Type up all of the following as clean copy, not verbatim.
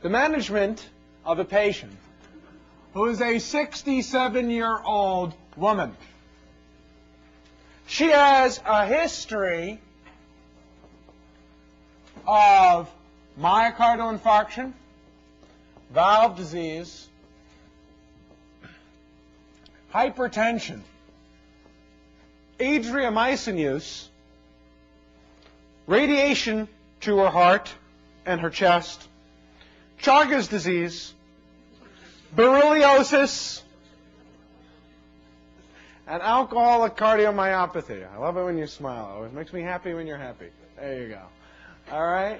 the management of a patient who is a 67-year-old woman. She has a history of myocardial infarction, valve disease, hypertension, adriamycin use, radiation to her heart and her chest, Chagas disease, berylliosis, and alcoholic cardiomyopathy. I love it when you smile. It always makes me happy when you're happy. There you go. All right?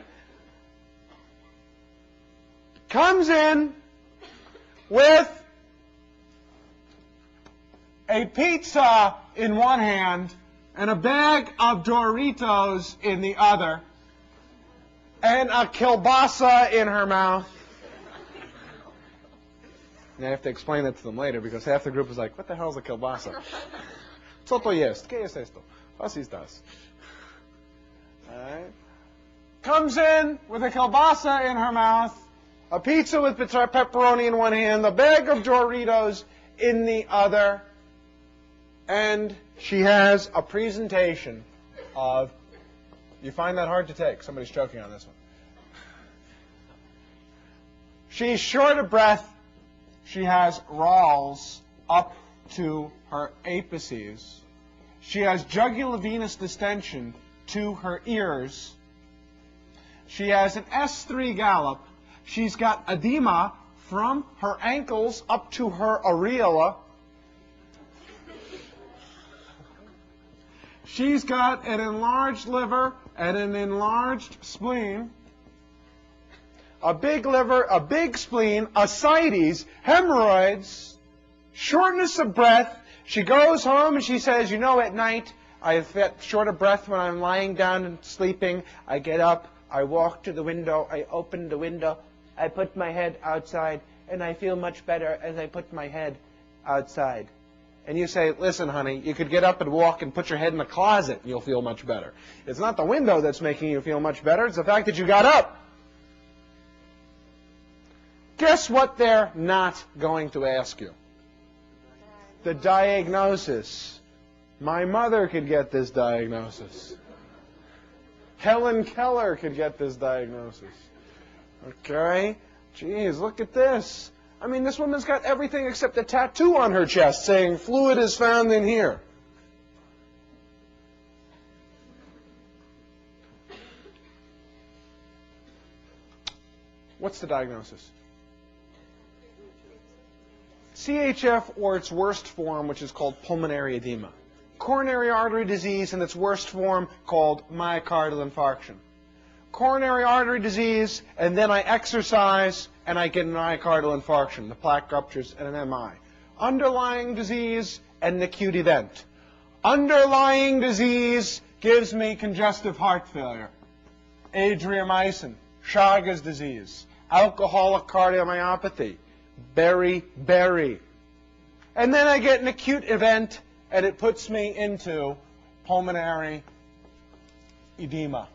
Comes in with a pizza in one hand and a bag of Doritos in the other and a kielbasa in her mouth. And I have to explain that to them later because half the group is like, what the hell is a kielbasa? Co to jest? ¿Qué es esto? Was ist das? All right. Comes in with a kielbasa in her mouth, a pizza with pepperoni in one hand, a bag of Doritos in the other, and she has a presentation of, you find that hard to take? Somebody's choking on this one. She's short of breath. She has rales up to her apices. She has jugular venous distension to her ears. She has an S3 gallop. She's got edema from her ankles up to her areola. She's got an enlarged liver and an enlarged spleen, a big liver, a big spleen, ascites, hemorrhoids, shortness of breath. She goes home and she says, you know, at night I get short of breath when I'm lying down and sleeping. I get up, I walk to the window, I open the window, I put my head outside, and I feel much better as I put my head outside. And you say, listen, honey, you could get up and walk and put your head in the closet and you'll feel much better. It's not the window that's making you feel much better. It's the fact that you got up. Guess what they're not going to ask you? The diagnosis. My mother could get this diagnosis. Helen Keller could get this diagnosis. Okay? Geez, look at this. I mean, this woman's got everything except a tattoo on her chest saying fluid is found in here. What's the diagnosis? CHF, or its worst form, which is called pulmonary edema. Coronary artery disease in its worst form called myocardial infarction. Coronary artery disease, and then I exercise, and I get a myocardial infarction, the plaque ruptures, and an MI. Underlying disease and an acute event. Underlying disease gives me congestive heart failure, adriamycin, Chagas disease, alcoholic cardiomyopathy, beriberi. And then I get an acute event, and it puts me into pulmonary edema.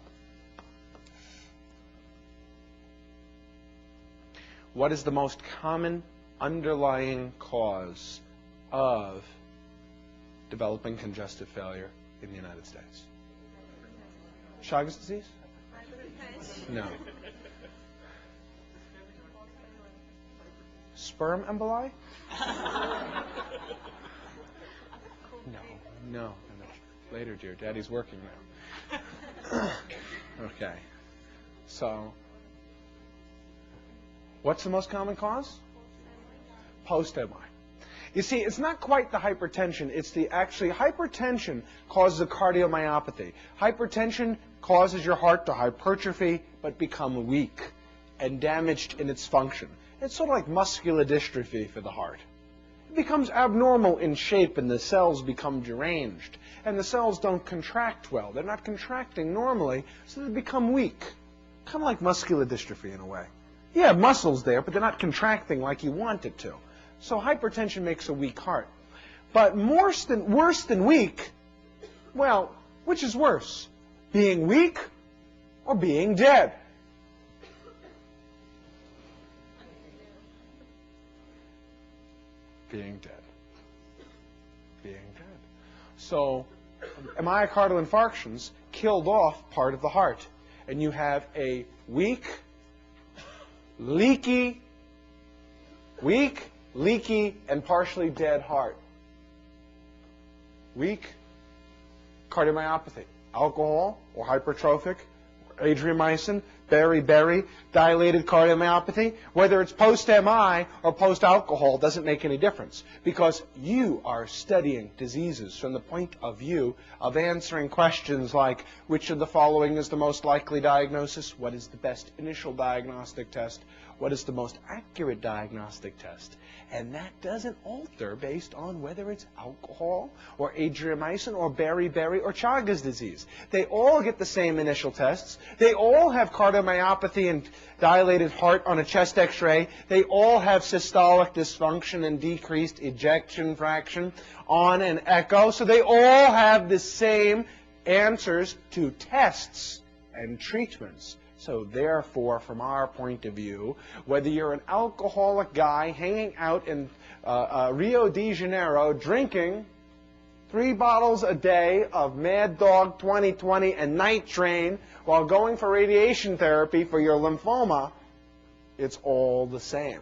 What is the most common underlying cause of developing congestive failure in the United States? Chagas disease? No. Sperm emboli? No. Later, dear. Daddy's working now. Okay. So, what's the most common cause? Post-MI. You see, it's not quite the hypertension. It's hypertension causes a cardiomyopathy. Hypertension causes your heart to hypertrophy but become weak and damaged in its function. It's sort of like muscular dystrophy for the heart. It becomes abnormal in shape and the cells become deranged. And the cells don't contract well. They're not contracting normally, so they become weak. Kind of like muscular dystrophy in a way. You have muscles there, but they're not contracting like you want it to. So hypertension makes a weak heart. But worse than weak, well, which is worse? Being weak or being dead? Being dead. Being dead. So myocardial infarctions killed off part of the heart. And you have a weak, leaky, and partially dead heart. Weak cardiomyopathy. Alcohol or hypertrophic, or adriamycin, beriberi, dilated cardiomyopathy, whether it's post-MI or post-alcohol doesn't make any difference because you are studying diseases from the point of view of answering questions like which of the following is the most likely diagnosis, what is the best initial diagnostic test, what is the most accurate diagnostic test. And that doesn't alter based on whether it's alcohol or adriamycin or beriberi or Chagas disease. They all get the same initial tests. They all have cardiomyopathy and dilated heart on a chest x-ray. They all have systolic dysfunction and decreased ejection fraction on an echo. So they all have the same answers to tests and treatments. So therefore, from our point of view, whether you're an alcoholic guy hanging out in Rio de Janeiro drinking 3 bottles a day of Mad Dog 2020 and Night Train while going for radiation therapy for your lymphoma, it's all the same.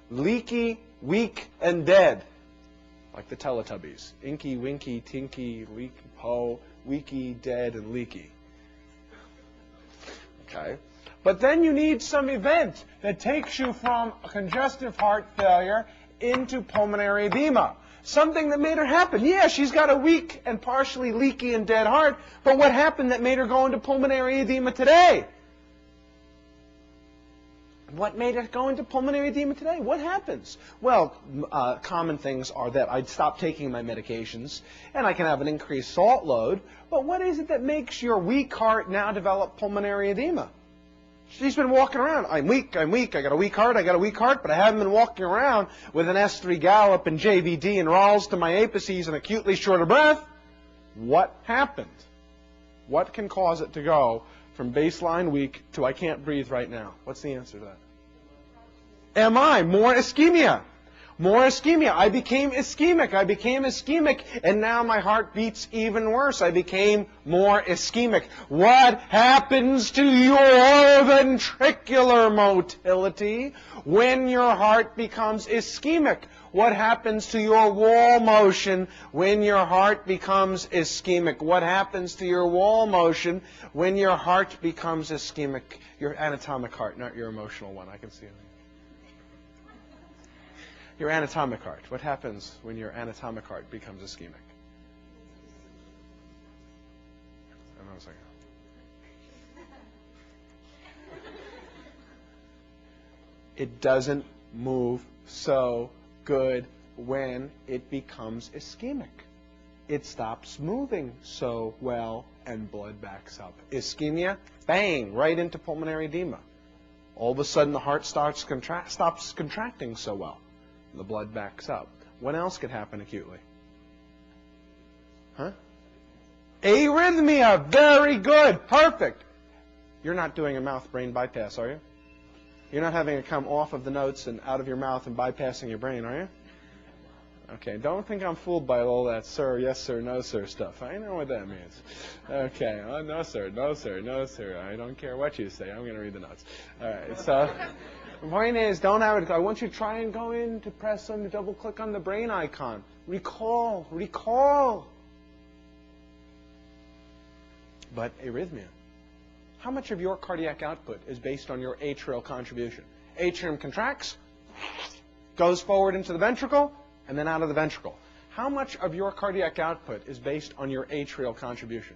Leaky, weak, and dead. Like the Teletubbies. Inky, winky, tinky, leaky, po, weaky, dead, and leaky. Okay. But then you need some event that takes you from a congestive heart failure into pulmonary edema. Something that made her happen. Yeah, she's got a weak and partially leaky and dead heart, but what happened that made her go into pulmonary edema today? What made her go into pulmonary edema today? What happens? Well, common things are that I'd stop taking my medications and I can have an increased salt load, but what is it that makes your weak heart now develop pulmonary edema? She's been walking around. I'm weak, I got a weak heart, but I haven't been walking around with an S3 gallop and JVD and Ralls to my apices and acutely short of breath. What happened? What can cause it to go from baseline weak to I can't breathe right now? What's the answer to that? MI, more ischemia. More ischemia. I became ischemic, and now my heart beats even worse. I became more ischemic. What happens to your ventricular motility when your heart becomes ischemic? What happens to your wall motion when your heart becomes ischemic? What happens to your wall motion when your heart becomes ischemic? Your anatomic heart, not your emotional one. I can see it. Your anatomic heart. What happens when your anatomic heart becomes ischemic? Hang on a second. It doesn't move so good when it becomes ischemic. It stops moving so well and blood backs up. Ischemia, bang, right into pulmonary edema. All of a sudden the heart stops contracting so well. The blood backs up. What else could happen acutely? Huh? Arrhythmia. Very good. Perfect. You're not doing a mouth-brain bypass, are you? You're not having it come off of the notes and out of your mouth and bypassing your brain, are you? Okay, don't think I'm fooled by all that sir, yes sir, no sir stuff. I know what that means. Okay, oh, no sir, no sir, no sir. I don't care what you say. I'm going to read the notes. All right, so... The point is, don't have it. I want you to try and go in to press on the double click on the brain icon. Recall. But arrhythmia. How much of your cardiac output is based on your atrial contribution? Atrium contracts, goes forward into the ventricle, and then out of the ventricle. How much of your cardiac output is based on your atrial contribution?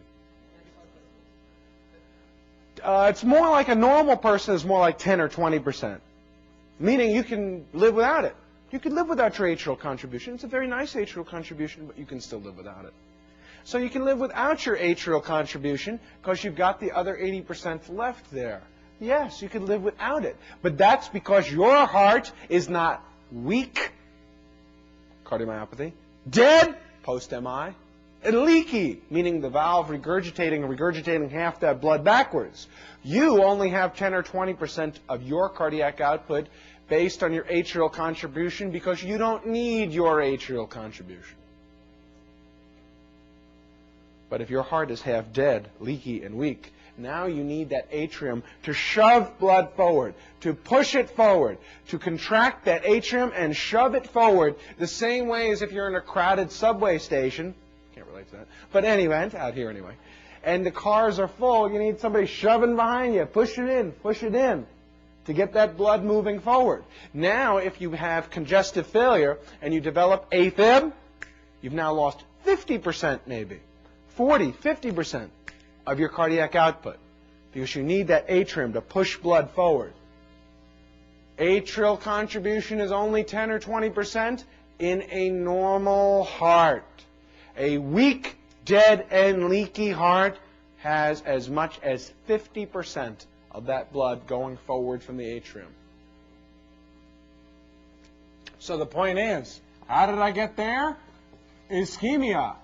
It's more like a normal person is more like 10 or 20%. Meaning you can live without it. You can live without your atrial contribution. It's a very nice atrial contribution, but you can still live without it. So you can live without your atrial contribution because you've got the other 80% left there. Yes, you can live without it. But that's because your heart is not weak, cardiomyopathy, dead, post-MI, and leaky, meaning the valve regurgitating half that blood backwards. You only have 10 or 20% of your cardiac output based on your atrial contribution because you don't need your atrial contribution. But if your heart is half dead, leaky, and weak, now you need that atrium to shove blood forward, to push it forward, to contract that atrium and shove it forward the same way as if you're in a crowded subway station. Can't relate to that. But anyway, out here anyway. And the cars are full. You need somebody shoving behind you. Push it in to get that blood moving forward. Now, if you have congestive failure and you develop AFib, you've now lost 50% maybe, 40, 50% of your cardiac output because you need that atrium to push blood forward. Atrial contribution is only 10 or 20% in a normal heart. A weak, dead, and leaky heart has as much as 50% of that blood going forward from the atrium. So the point is, how did I get there? Ischemia,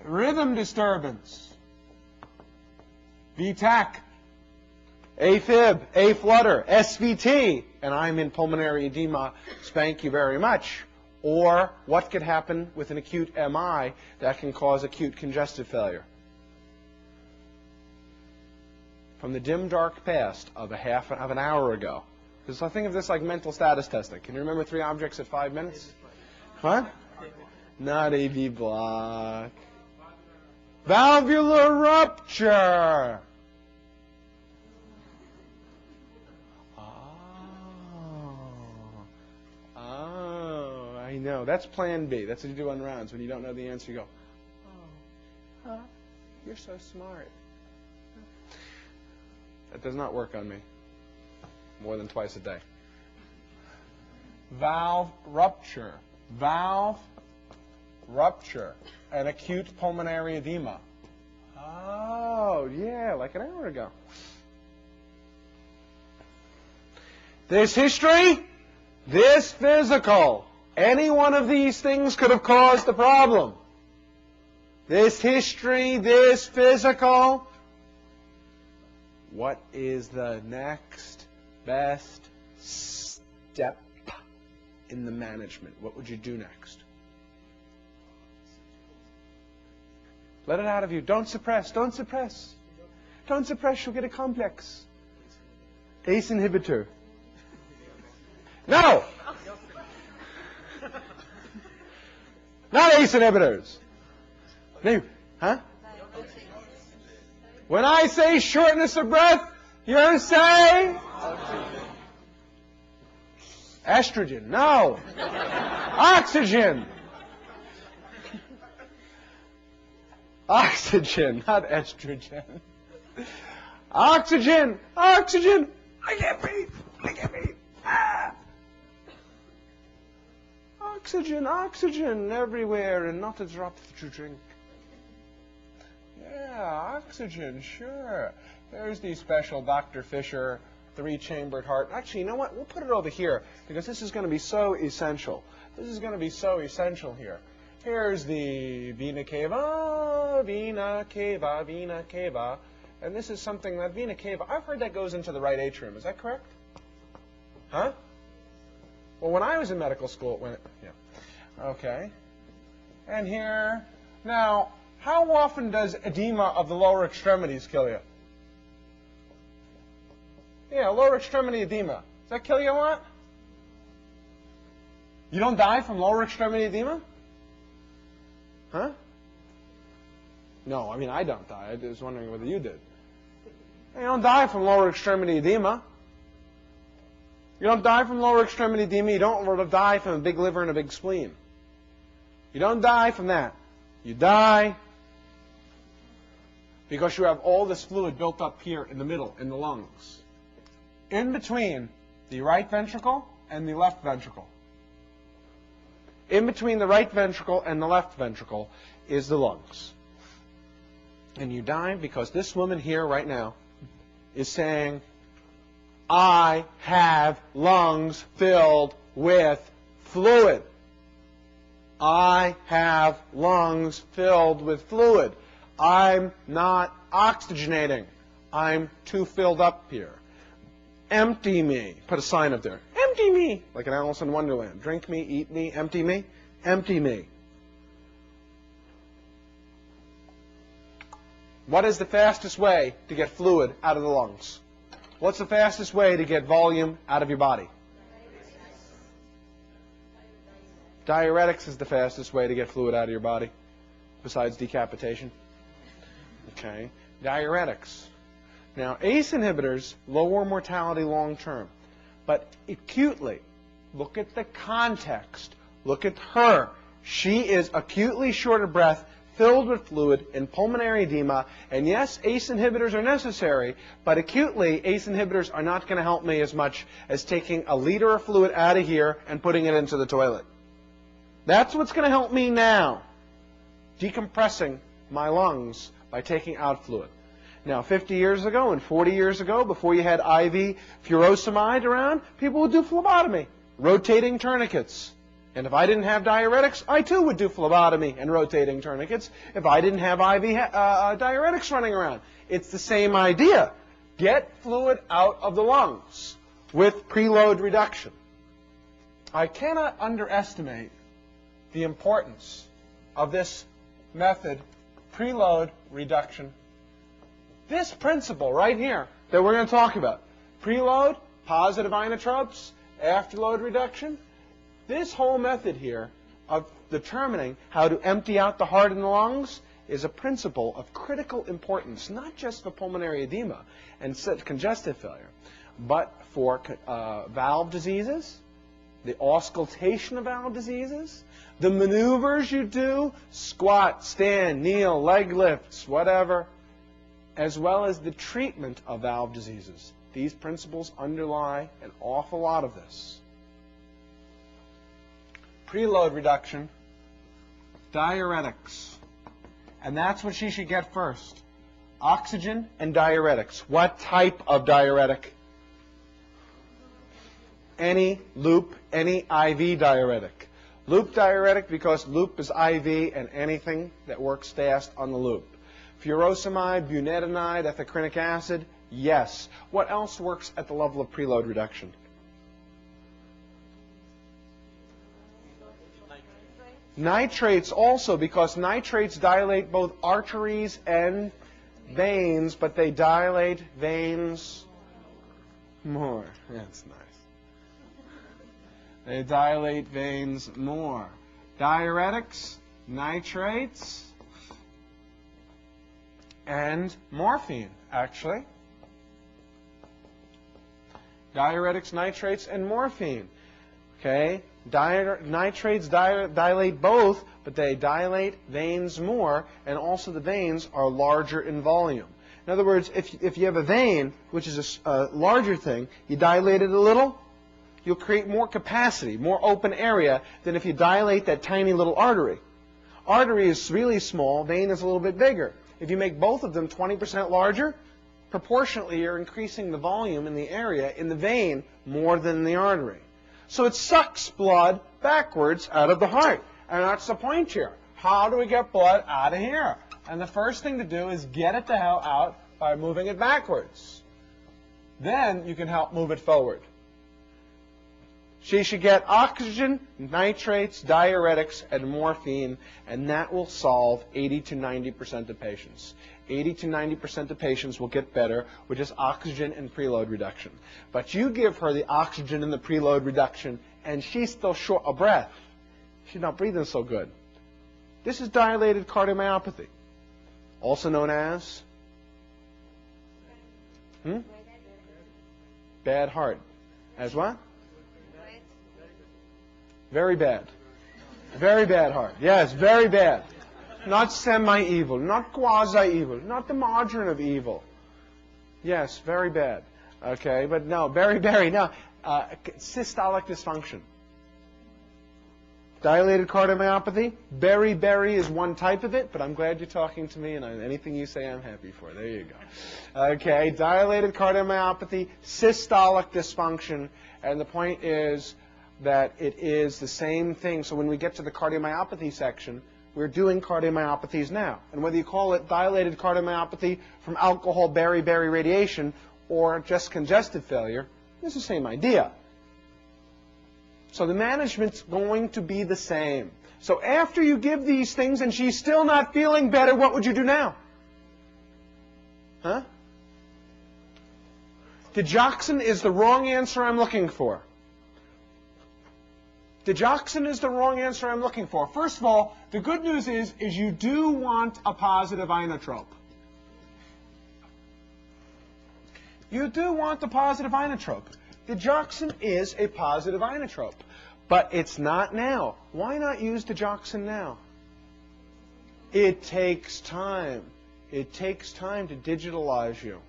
rhythm disturbance, VTAC, AFib, A-flutter, SVT, and I'm in pulmonary edema, spank you very much. Or what could happen with an acute MI that can cause acute congestive failure? From the dim, dark past of an hour ago. Because I think of this like mental status testing. Can you remember 3 objects at 5 minutes? What? Not AV block. Valvular rupture. I know. That's plan B. That's what you do on rounds. When you don't know the answer, you go, oh, huh? You're so smart. That does not work on me more than twice a day. Valve rupture. Valve rupture. An acute pulmonary edema. Oh, yeah, like an hour ago. This history, this physical. Any one of these things could have caused the problem. This history, this physical. What is the next best step in the management? What would you do next? Let it out of you. Don't suppress. Don't suppress. Don't suppress. You'll get a complex. ACE inhibitor. No! Not ACE inhibitors. No. Huh? When I say shortness of breath, you're saying? Estrogen. No. Oxygen. Oxygen, not estrogen. Oxygen. Oxygen. I can't breathe. I can't breathe. Ah. Oxygen, oxygen everywhere and not a drop to drink. Yeah, oxygen, sure. There's the special Dr. Fisher 3-chambered heart. Actually, you know what? We'll put it over here because this is going to be so essential. This is going to be so essential here. Here's the vena cava, vena cava, vena cava. And this is something that vena cava, I've heard that goes into the right atrium. Is that correct? Huh? Well, when I was in medical school, it went, yeah. Okay. And here, now, how often does edema of the lower extremities kill you? Yeah, lower extremity edema. Does that kill you a lot? You don't die from lower extremity edema? Huh? No, I mean, I don't die. I was wondering whether you did. You don't die from lower extremity edema. You don't die from lower extremity edema. You don't die from a big liver and a big spleen. You don't die from that. You die because you have all this fluid built up here in the middle, in the lungs, in between the right ventricle and the left ventricle. In between the right ventricle and the left ventricle is the lungs. And you die because this woman here right now is saying, I have lungs filled with fluid. I have lungs filled with fluid. I'm not oxygenating. I'm too filled up here. Empty me. Put a sign up there. Empty me. Like an Alice in Wonderland. Drink me, eat me, empty me. Empty me. What is the fastest way to get fluid out of the lungs? What's the fastest way to get volume out of your body? Diuretics is the fastest way to get fluid out of your body, besides decapitation. Okay, diuretics. Now, ACE inhibitors lower mortality long term, but acutely, look at the context. Look at her. She is acutely short of breath, filled with fluid, in pulmonary edema, and yes, ACE inhibitors are necessary, but acutely, ACE inhibitors are not going to help me as much as taking a liter of fluid out of here and putting it into the toilet. That's what's going to help me now, decompressing my lungs by taking out fluid. Now, 50 years ago and 40 years ago, before you had IV furosemide around, people would do phlebotomy, rotating tourniquets. And if I didn't have diuretics, I too would do phlebotomy and rotating tourniquets if I didn't have IV diuretics running around. It's the same idea. Get fluid out of the lungs with preload reduction. I cannot underestimate the importance of this method, preload reduction. This principle right here that we're going to talk about, preload, positive inotropes, afterload reduction, this whole method here of determining how to empty out the heart and the lungs is a principle of critical importance, not just for pulmonary edema and congestive failure, but for valve diseases, the auscultation of valve diseases, the maneuvers you do, squat, stand, kneel, leg lifts, whatever, as well as the treatment of valve diseases. These principles underlie an awful lot of this. Preload reduction, diuretics, and that's what she should get first. Oxygen and diuretics. What type of diuretic? Any loop, any IV diuretic. Loop diuretic because loop is IV and anything that works fast on the loop. Furosemide, bumetanide, ethacrynic acid, yes. What else works at the level of preload reduction? Nitrates also, because nitrates dilate both arteries and veins, but they dilate veins more. That's nice. They dilate veins more. Diuretics, nitrates, and morphine, actually. Diuretics, nitrates, and morphine. Okay? Nitrates dilate both, but they dilate veins more, and also the veins are larger in volume. In other words, if you have a vein, which is a larger thing, you dilate it a little, you'll create more capacity, more open area than if you dilate that tiny little artery. Artery is really small, vein is a little bit bigger. If you make both of them 20% larger, proportionately you're increasing the volume in the area in the vein more than in the artery. So it sucks blood backwards out of the heart. And that's the point here. How do we get blood out of here? And the first thing to do is get it the hell out by moving it backwards. Then you can help move it forward. She should get oxygen, nitrates, diuretics, and morphine, and that will solve 80 to 90% of patients. 80 to 90% of patients will get better with just oxygen and preload reduction. But you give her the oxygen and the preload reduction, and she's still short of breath. She's not breathing so good. This is dilated cardiomyopathy, also known as bad heart. As what? Very bad. Very bad heart. Yes, very bad. Not semi-evil, not quasi-evil, not the margin of evil. Yes, very bad. Okay, but no, very, no. Systolic dysfunction. Dilated cardiomyopathy. Beriberi is one type of it, but I'm glad you're talking to me, and anything you say I'm happy for. There you go. Okay, dilated cardiomyopathy, systolic dysfunction, and the point is, that it is the same thing. So when we get to the cardiomyopathy section, we're doing cardiomyopathies now. And whether you call it dilated cardiomyopathy from alcohol beriberi radiation or just congestive failure, it's the same idea. So the management's going to be the same. So after you give these things and she's still not feeling better, what would you do now? Huh? Digoxin is the wrong answer I'm looking for. Digoxin is the wrong answer I'm looking for. First of all, the good news is you do want a positive inotrope. You do want the positive inotrope. Digoxin is a positive inotrope, but it's not now. Why not use digoxin now? It takes time. It takes time to digitalize you.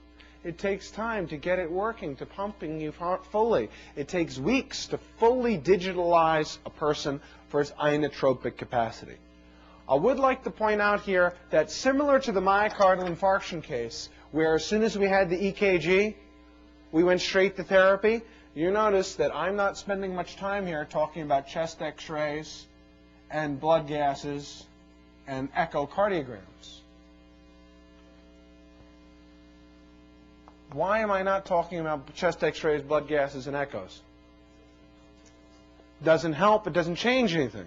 It takes time to get it working, to pumping you fully. It takes weeks to fully digitalize a person for its inotropic capacity. I would like to point out here that similar to the myocardial infarction case, where as soon as we had the EKG, we went straight to therapy, you notice that I'm not spending much time here talking about chest x-rays and blood gases and echocardiograms. Why am I not talking about chest x-rays, blood gases, and echoes? Doesn't help. It doesn't change anything.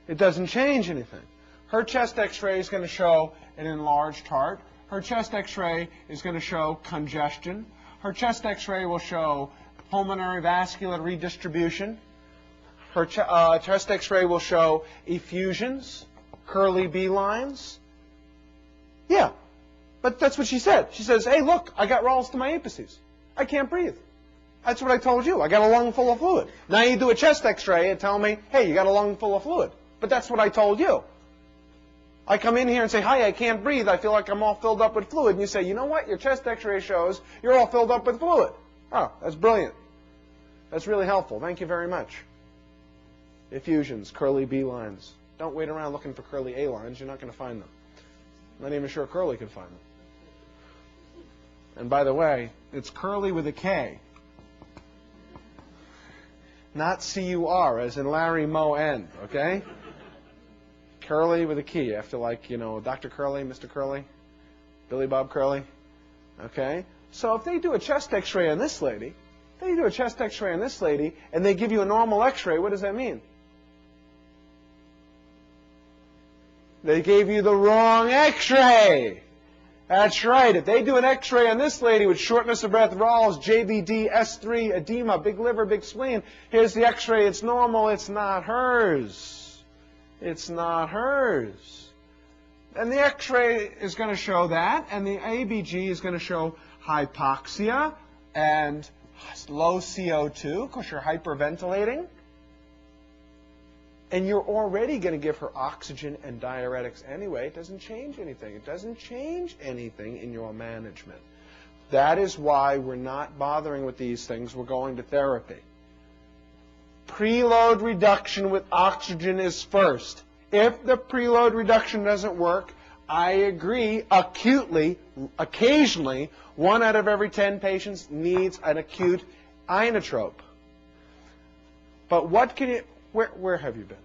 It doesn't change anything. Her chest x-ray is going to show an enlarged heart. Her chest x-ray is going to show congestion. Her chest x-ray will show pulmonary vascular redistribution. Her chest x-ray will show effusions, curly B lines. Yeah. But that's what she said. She says, hey, look, I got Ralston apices. I can't breathe. That's what I told you. I got a lung full of fluid. Now you do a chest x-ray and tell me, hey, you got a lung full of fluid. But that's what I told you. I come in here and say, hi, I can't breathe. I feel like I'm all filled up with fluid. And you say, you know what? Your chest x-ray shows you're all filled up with fluid. Oh, that's brilliant. That's really helpful. Thank you very much. Effusions, curly B lines. Don't wait around looking for curly A lines. You're not going to find them. I'm not even sure Curly can find them. And by the way, it's Curly with a K. Not C-U-R, as in Larry Moe End, okay? Curly with a key, after like, you know, Dr. Curly, Mr. Curly, Billy Bob Curly, okay? So if they do a chest x-ray on this lady, and they give you a normal x-ray, what does that mean? They gave you the wrong x-ray. That's right. If they do an x-ray on this lady with shortness of breath, Ralls, JVD, S3, edema, big liver, big spleen, here's the x-ray. It's normal. It's not hers. It's not hers. And the x-ray is going to show that, and the ABG is going to show hypoxia and low CO2 because you're hyperventilating. And you're already going to give her oxygen and diuretics anyway. It doesn't change anything. It doesn't change anything in your management. That is why we're not bothering with these things. We're going to therapy. Preload reduction with oxygen is first. If the preload reduction doesn't work, I agree, acutely, occasionally, 1 out of every 10 patients needs an acute inotrope. But what can you... Where have you been?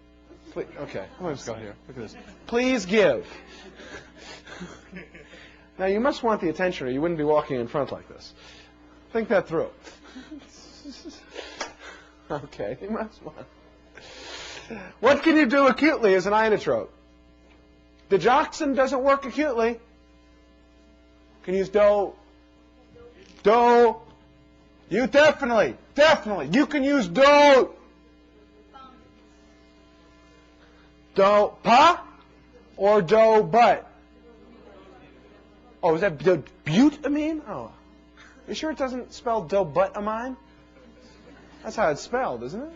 Please, okay, let's go here. Look at this. Please give. Now, you must want the attention or you wouldn't be walking in front like this. Think that through. Okay, you must want. What can you do acutely as an inotrope? Digoxin doesn't work acutely. Can you use Do. You definitely. You can use Do. Do-pa or do-but? Oh, is that butamine? Oh. You sure it doesn't spell dobutamine? That's how it's spelled, isn't it?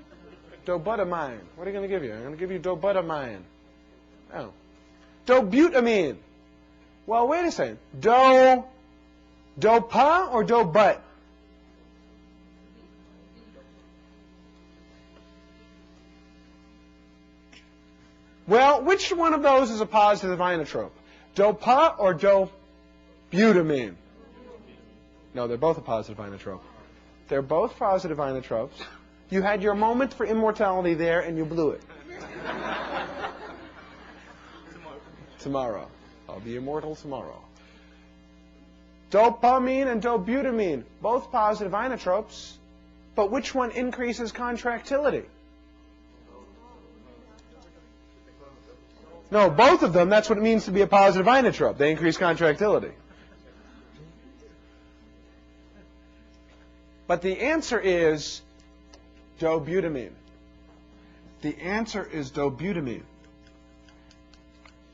Dobutamine. What are you going to give you? I'm going to give you dobutamine. Oh. Dobutamine. Well, wait a second. Do-pa or do-but? Well, which one of those is a positive inotrope? Do-pa or You had your moment for immortality there, and you blew it. Tomorrow. I'll be immortal tomorrow. Dopamine and dobutamine, both positive inotropes, but which one increases contractility? No, both of them, that's what it means to be a positive inotrope. They increase contractility. But the answer is dobutamine. The answer is dobutamine.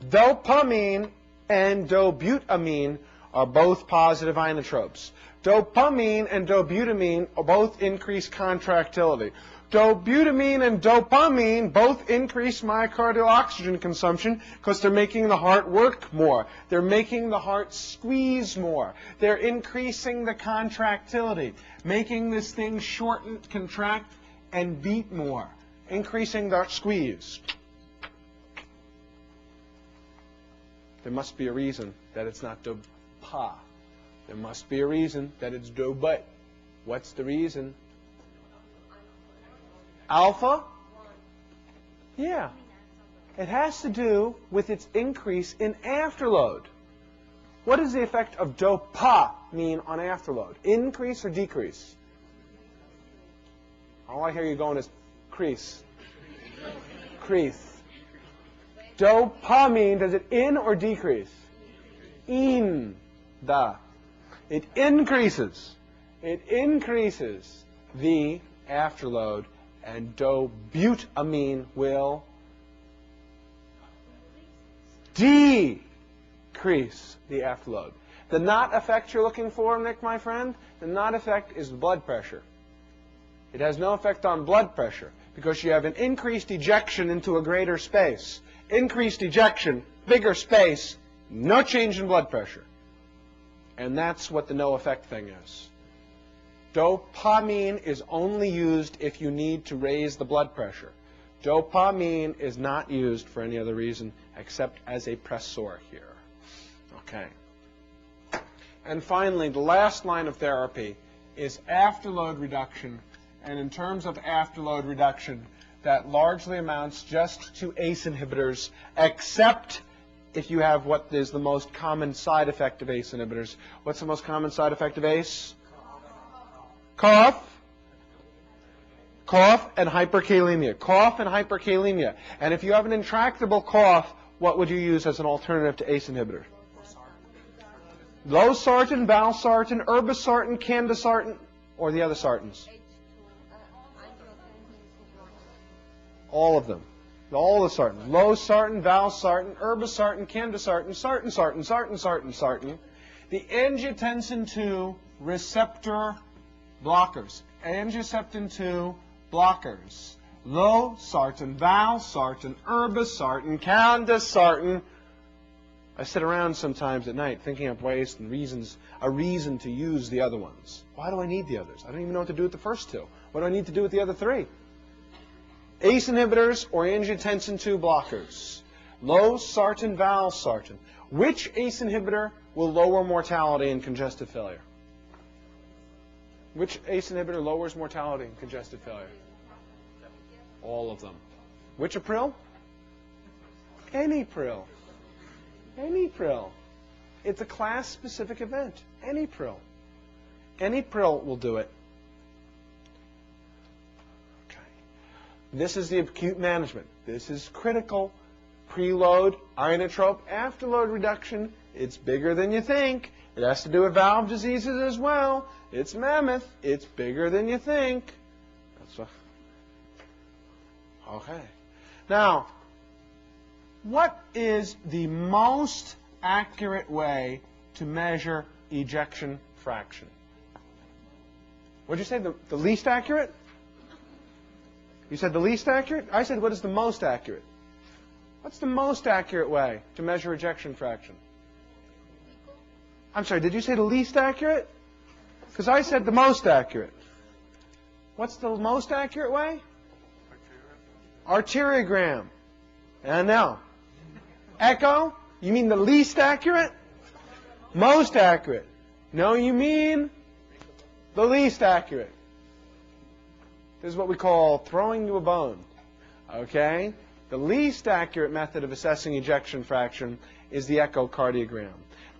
Dopamine and dobutamine are both positive inotropes. Dopamine and dobutamine both increase contractility. Dobutamine and dopamine both increase myocardial oxygen consumption because they're making the heart work more. They're making the heart squeeze more. They're increasing the contractility, making this thing shorten, contract, and beat more, increasing the squeeze. There must be a reason that it's not dopa. There must be a reason that it's dobut. What's the reason? Alpha? Yeah. It has to do with its increase in afterload. What does the effect of dopa mean on afterload? Increase or decrease? All I hear you going is crease. Crease. Dopamine, does it in or decrease? In. Da. It increases. It increases the afterload, and dobutamine will decrease the afterload. The not effect you're looking for, Nick, my friend, the not effect is blood pressure. It has no effect on blood pressure because you have an increased ejection into a greater space. Increased ejection, bigger space, no change in blood pressure. And that's what the no effect thing is. Dopamine is only used if you need to raise the blood pressure. Dopamine is not used for any other reason except as a pressor here. Okay. And finally, the last line of therapy is afterload reduction. And in terms of afterload reduction, that largely amounts just to ACE inhibitors, except if you have what is the most common side effect of ACE inhibitors. What's the most common side effect of ACE? Cough. Cough and hyperkalemia. Cough and hyperkalemia. And if you have an intractable cough, what would you use as an alternative to ACE inhibitor? Losartan, valsartan, irbesartan, candesartan, or the other sartans? All of them. All the sartans. Losartan, valsartan, irbesartan, candesartan, sartan. The angiotensin II receptor blockers. Angiotensin II blockers. Losartan, valsartan, irbesartan, candesartan. I sit around sometimes at night thinking up ways and reasons, a reason to use the other ones. Why do I need the others? I don't even know what to do with the first two. What do I need to do with the other three? ACE inhibitors or angiotensin II blockers. Losartan, valsartan. Which ACE inhibitor will lower mortality in congestive failure? Which ACE inhibitor lowers mortality in congestive failure? All of them. Which April? Any April. Any April. It's a class-specific event. Any April. Any April will do it. Okay. This is the acute management. This is critical. Preload, inotrope, afterload reduction. It's bigger than you think. It has to do with valve diseases as well. It's mammoth. It's bigger than you think. Okay. Now, what is the most accurate way to measure ejection fraction? What did you say? The least accurate? You said the least accurate? I said what is the most accurate? What's the most accurate way to measure ejection fraction? I'm sorry, did you say the least accurate? Because I said the most accurate. What's the most accurate way? Arteriogram. And now, echo? You mean the least accurate? Most accurate. No, you mean the least accurate. This is what we call throwing you a bone. Okay? The least accurate method of assessing ejection fraction is the echocardiogram.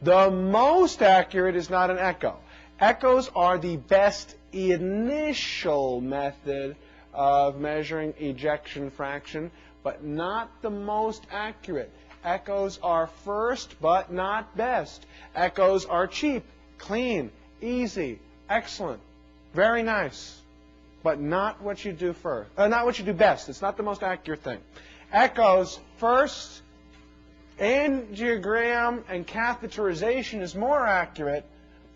The most accurate is not an echo. Echoes are the best initial method of measuring ejection fraction, but not the most accurate. Echoes are first, but not best. Echoes are cheap, clean, easy, excellent, very nice, but not what you do first. Not what you do best. It's not the most accurate thing. Echoes first, angiogram and catheterization is more accurate,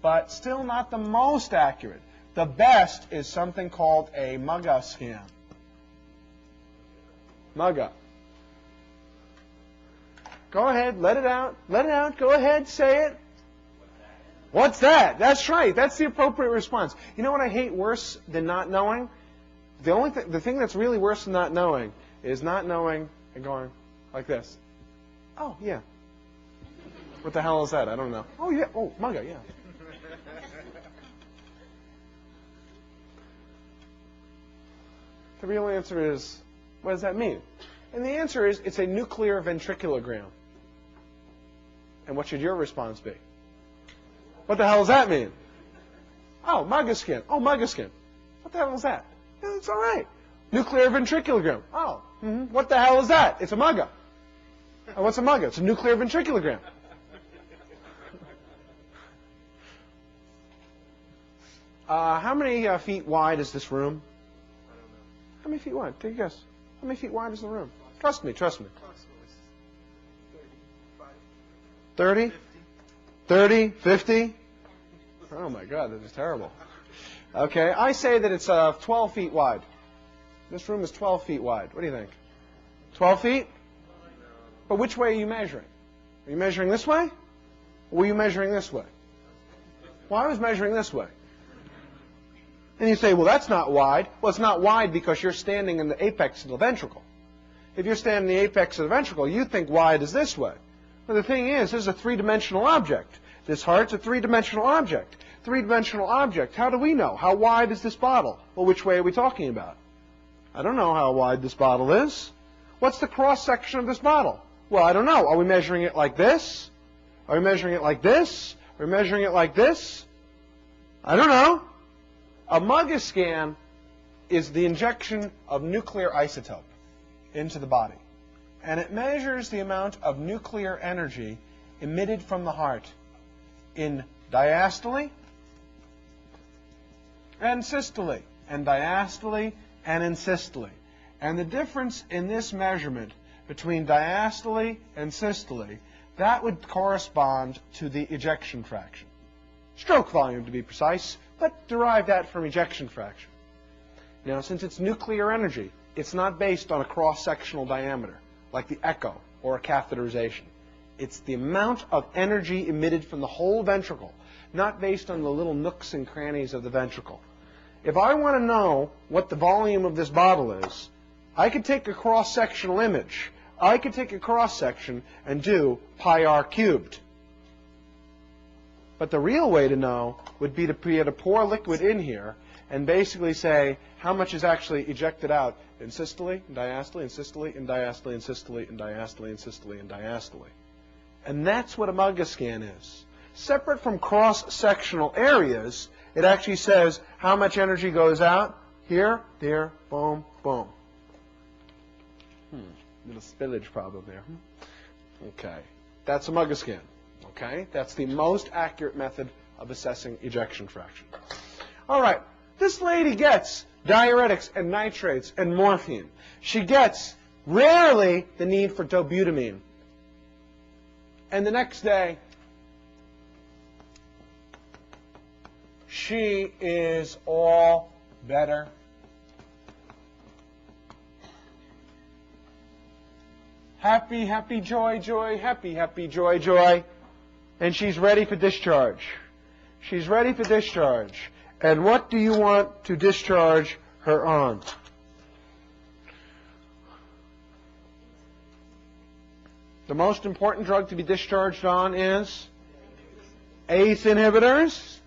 but still not the most accurate. The best is something called a MUGA scan. MUGA. Go ahead, let it out. Let it out. Go ahead, say it. What's that? That's right. That's the appropriate response. You know what I hate worse than not knowing? The thing that's really worse than not knowing is not knowing and going like this. Oh, yeah. What the hell is that? I don't know. Oh, yeah. Oh, MUGA, yeah. The real answer is, what does that mean? And the answer is, it's a nuclear ventriculogram. And what should your response be? What the hell does that mean? Oh, MUGA scan. Oh, MUGA scan. What the hell is that? Yeah, it's all right. Nuclear ventriculogram. Oh, what the hell is that? It's a MUGA. Oh, what's a MUGA? It's a nuclear ventriculogram. How many feet wide is this room? How many feet wide? Take a guess. How many feet wide is the room? Trust me, trust me. 30? 30? 50? Oh my God, this is terrible. Okay, I say that it's 12 feet wide. This room is 12 feet wide. What do you think? 12 feet? But which way are you measuring? Are you measuring this way? Or were you measuring this way? Well, I was measuring this way. And you say, well, that's not wide. Well, it's not wide because you're standing in the apex of the ventricle. If you're standing in the apex of the ventricle, you think wide is this way. But the thing is, this is a three-dimensional object. This heart's a three-dimensional object. Three-dimensional object. How do we know? How wide is this bottle? Well, which way are we talking about? I don't know how wide this bottle is. What's the cross-section of this bottle? Well, I don't know. Are we measuring it like this? Are we measuring it like this? Are we measuring it like this? I don't know. A MUGA scan is the injection of nuclear isotope into the body. And it measures the amount of nuclear energy emitted from the heart in diastole and systole, and diastole and in systole. And the difference in this measurement between diastole and systole, that would correspond to the ejection fraction. Stroke volume, to be precise, but derive that from ejection fraction. Now, since it's nuclear energy, it's not based on a cross-sectional diameter, like the echo or a catheterization. It's the amount of energy emitted from the whole ventricle, not based on the little nooks and crannies of the ventricle. If I want to know what the volume of this bottle is, I could take a cross-sectional image. I could take a cross-section and do pi r cubed. But the real way to know would be to pour liquid in here and basically say how much is actually ejected out in systole, in diastole, in systole, in diastole, in systole, in diastole, in systole, in diastole. And that's what a MUGA scan is. Separate from cross-sectional areas, it actually says how much energy goes out here, there, boom, boom. Little spillage problem there. Okay. That's a MUGA scan. Okay? That's the most accurate method of assessing ejection fraction. All right. This lady gets diuretics and nitrates and morphine. She gets rarely the need for dobutamine. And the next day, she is all better. Happy, happy, joy, joy, happy, happy, joy, joy. And she's ready for discharge. She's ready for discharge. And what do you want to discharge her on? The most important drug to be discharged on is ACE inhibitors.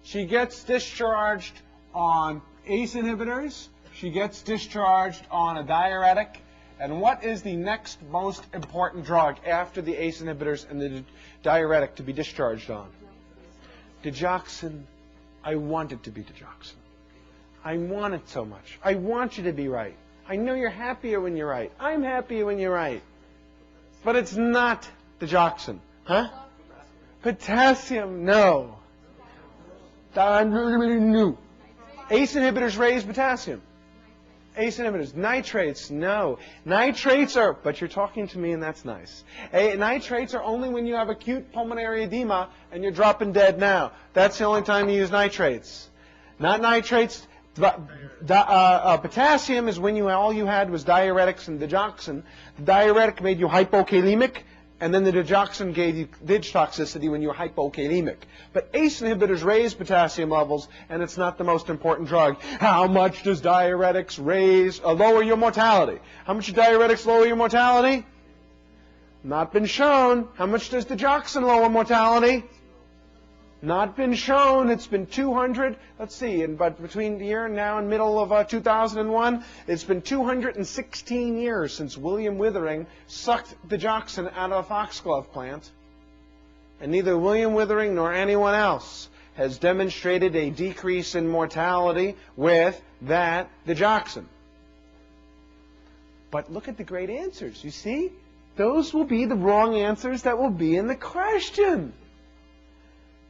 She gets discharged on ACE inhibitors. She gets discharged on a diuretic. And what is the next most important drug after the ACE inhibitors and the diuretic to be discharged on? Digoxin. I want it to be digoxin. I want it so much. I want you to be right. I know you're happier when you're right. I'm happier when you're right. But it's not digoxin. Huh? Potassium, no. No. ACE inhibitors raise potassium. ACE inhibitors. Nitrates, no. Nitrates are, but you're talking to me and that's nice. Nitrates are only when you have acute pulmonary edema and you're dropping dead now. That's the only time you use nitrates. Not nitrates. Potassium is when all you had was diuretics and digoxin. The diuretic made you hypokalemic, and then the digoxin gave you dig toxicity when you were hypokalemic. But ACE inhibitors raise potassium levels, and it's not the most important drug. How much does diuretics lower your mortality? How much do diuretics lower your mortality? Not been shown. How much does digoxin lower mortality? Not been shown. It's been 200. Let's see. But between here and now and middle of 2001, it's been 216 years since William Withering sucked digoxin out of a foxglove plant. And neither William Withering nor anyone else has demonstrated a decrease in mortality with that digoxin. But look at the great answers. You see? Those will be the wrong answers that will be in the question.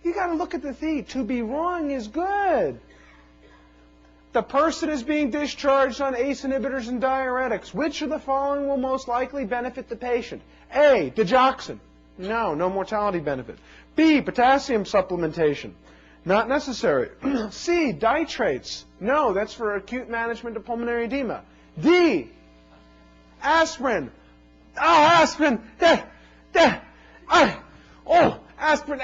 You got to look at the thing. To be wrong is good. The person is being discharged on ACE inhibitors and diuretics. Which of the following will most likely benefit the patient? A, digoxin. No mortality benefit. B, potassium supplementation. Not necessary. C, nitrates. No, that's for acute management of pulmonary edema. D, aspirin. Oh, aspirin. Aspirin.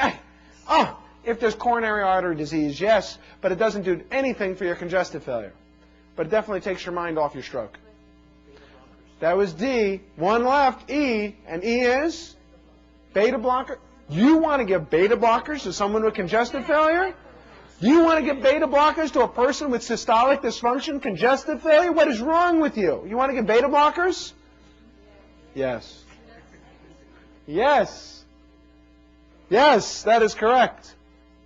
Oh, if there's coronary artery disease, yes, but it doesn't do anything for your congestive failure. But it definitely takes your mind off your stroke. That was D. One left, E, and E is beta blocker. You want to give beta blockers to someone with congestive failure? You want to give beta blockers to a person with systolic dysfunction, congestive failure? What is wrong with you? You want to give beta blockers? Yes. Yes. Yes, that is correct.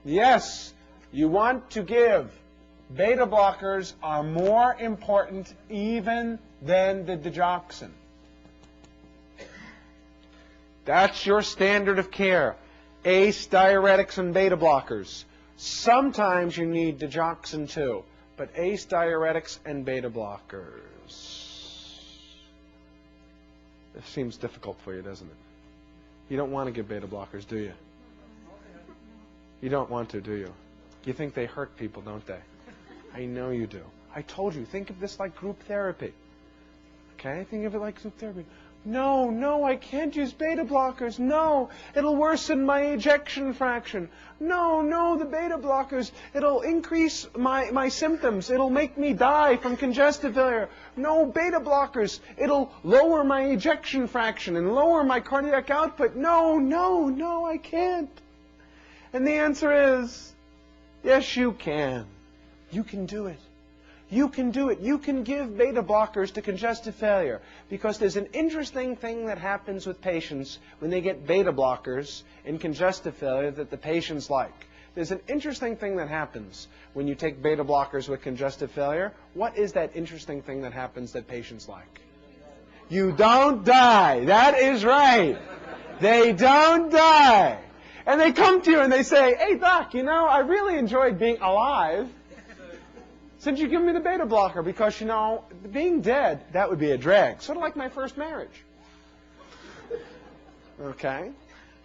Yes, you want to give. Beta blockers are more important even than the digoxin. That's your standard of care. ACE, diuretics, and beta blockers. Sometimes you need digoxin too, but ACE, diuretics, and beta blockers. This seems difficult for you, doesn't it? You don't want to give beta blockers, do you? You don't want to, do you? You think they hurt people, don't they? I know you do. I told you, think of this like group therapy. Okay? Think of it like group therapy. No, I can't use beta blockers. No, it'll worsen my ejection fraction. No, the beta blockers, it'll increase my symptoms. It'll make me die from congestive failure. No, beta blockers, it'll lower my ejection fraction and lower my cardiac output. No, I can't. And the answer is, yes, you can. You can do it. You can do it. You can give beta blockers to congestive failure because there's an interesting thing that happens with patients when they get beta blockers in congestive failure that the patients like. There's an interesting thing that happens when you take beta blockers with congestive failure. What is that interesting thing that happens that patients like? You don't die. That is right. They don't die. And they come to you and they say, hey, doc, I really enjoyed being alive since you give me the beta blocker because, being dead, that would be a drag. Sort of like my first marriage. Okay?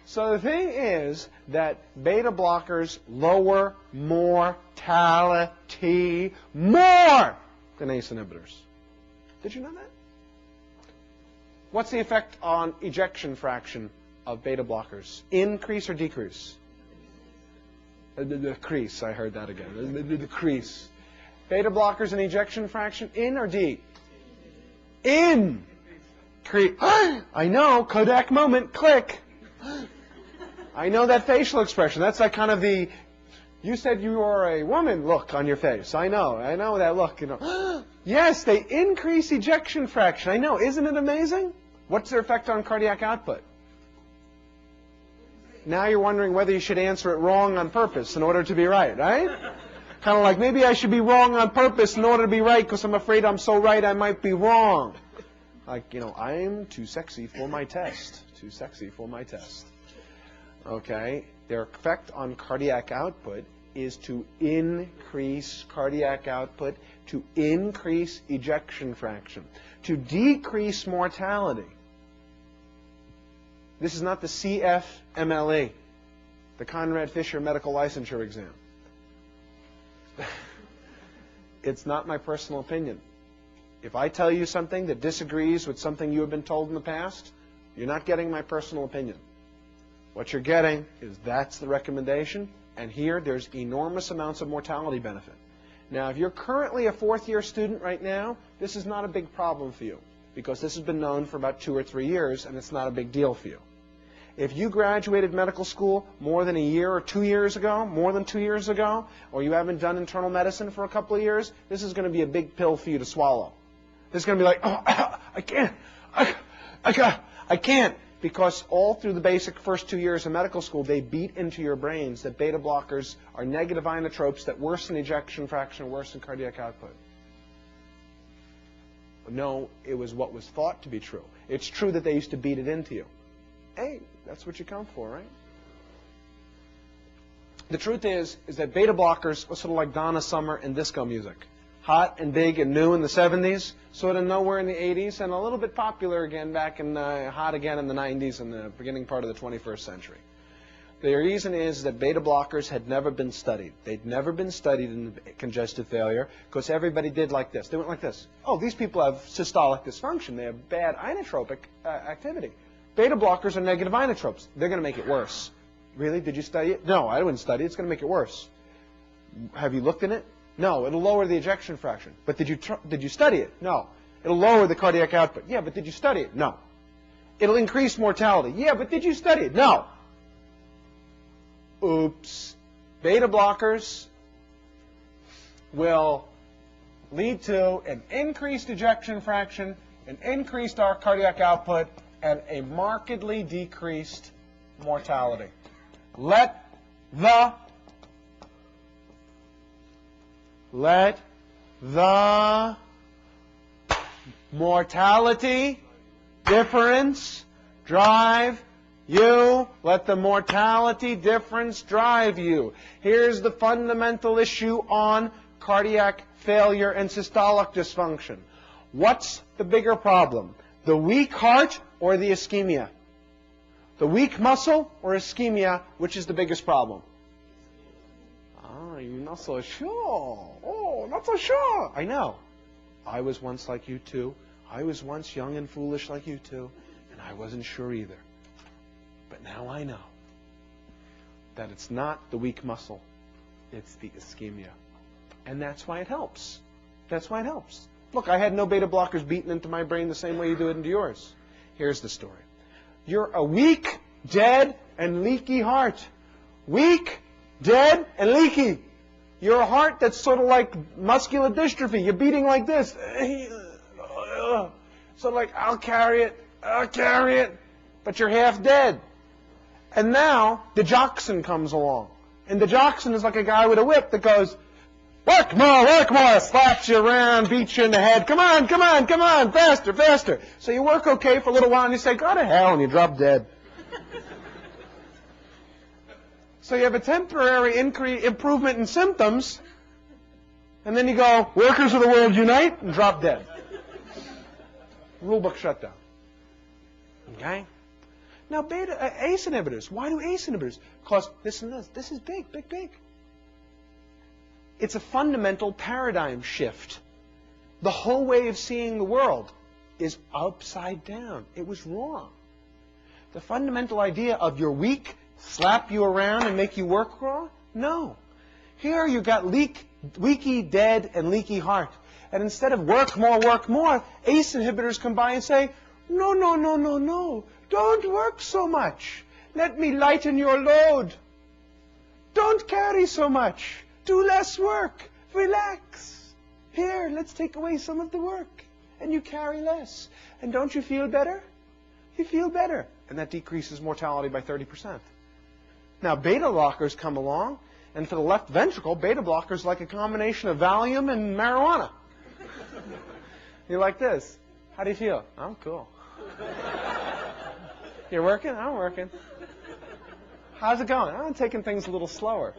So the thing is that beta blockers lower mortality more than ACE inhibitors. Did you know that? What's the effect on ejection fraction of beta blockers? Increase or decrease? Decrease. I heard that again. Decrease. Beta blockers and ejection fraction, in or D? In. I know. Kodak moment. Click. I know that facial expression. That's like kind of you said you were a woman look on your face. I know that look. Yes, they increase ejection fraction. I know, isn't it amazing? What's their effect on cardiac output? Now you're wondering whether you should answer it wrong on purpose in order to be right, right? Kind of like, maybe I should be wrong on purpose in order to be right because I'm afraid I'm so right I might be wrong. Like, I'm too sexy for my test. Too sexy for my test. Okay? Their effect on cardiac output is to increase cardiac output, to increase ejection fraction, to decrease mortality. This is not the CFMLE, the Conrad Fisher Medical Licensure Exam. It's not my personal opinion. If I tell you something that disagrees with something you have been told in the past, you're not getting my personal opinion. What you're getting is that's the recommendation, and here there's enormous amounts of mortality benefit. Now, if you're currently a fourth-year student right now, this is not a big problem for you because this has been known for about 2 or 3 years, and it's not a big deal for you. If you graduated medical school more than a year or 2 years ago, more than 2 years ago, or you haven't done internal medicine for a couple of years, this is going to be a big pill for you to swallow. This is going to be like, oh, I can't, because all through the basic first 2 years of medical school, they beat into your brains that beta blockers are negative inotropes that worsen ejection fraction, worsen cardiac output. No, it was what was thought to be true. It's true that they used to beat it into you. Hey, that's what you come for, right? The truth is that beta blockers are sort of like Donna Summer and disco music. Hot and big and new in the 70s, sort of nowhere in the 80s, and a little bit popular again back in, hot again in the 90s and the beginning part of the 21st century. The reason is that beta blockers had never been studied. They'd never been studied in congestive failure because everybody did like this. They went like this. Oh, these people have systolic dysfunction. They have bad inotropic activity. Beta blockers are negative inotropes. They're going to make it worse. Really? Did you study it? No, I wouldn't study it. It's going to make it worse. Have you looked in it? No, it'll lower the ejection fraction. But did you study it? No. It'll lower the cardiac output. Yeah, but did you study it? No. It'll increase mortality. Yeah, but did you study it? No. Oops. Beta blockers will lead to an increased ejection fraction, an increased cardiac output, and a markedly decreased mortality. Let the mortality difference drive you. Let the mortality difference drive you. Here's the fundamental issue on cardiac failure and systolic dysfunction. What's the bigger problem? The weak heart or the ischemia? The weak muscle or ischemia, which is the biggest problem? Ah, you're not so sure. Oh, not so sure. I know. I was once like you too. I was once young and foolish like you too, and I wasn't sure either. But now I know that it's not the weak muscle, it's the ischemia. And that's why it helps. That's why it helps. Look, I had no beta blockers beaten into my brain the same way you do it into yours. Here's the story. You're a weak, dead, and leaky heart. Weak, dead, and leaky. You're a heart that's sort of like muscular dystrophy. You're beating like this. So like, I'll carry it. But you're half dead. And now, digoxin comes along. And digoxin is like a guy with a whip that goes, work more, slaps you around, beats you in the head. Come on, faster, faster. So you work okay for a little while and you say, go to hell, and you drop dead. So you have a temporary improvement in symptoms, and then you go, workers of the world unite, and drop dead. Rulebook shutdown. Okay? Now, ACE inhibitors. Why do ACE inhibitors? Because this and this. This is big, big, big. It's a fundamental paradigm shift. The whole way of seeing the world is upside down. It was wrong. The fundamental idea of you're weak, slap you around and make you work raw? No. Here you got leaky, dead, and leaky heart. And instead of work more, ACE inhibitors come by and say, no, no, no, no, no. Don't work so much. Let me lighten your load. Don't carry so much. Do less work. Relax. Here, let's take away some of the work. And you carry less. And don't you feel better? You feel better. And that decreases mortality by 30%. Now, beta blockers come along, and for the left ventricle, beta blockers like a combination of Valium and marijuana. You're like this. How do you feel? I'm cool. You're working? I'm working. How's it going? I'm taking things a little slower.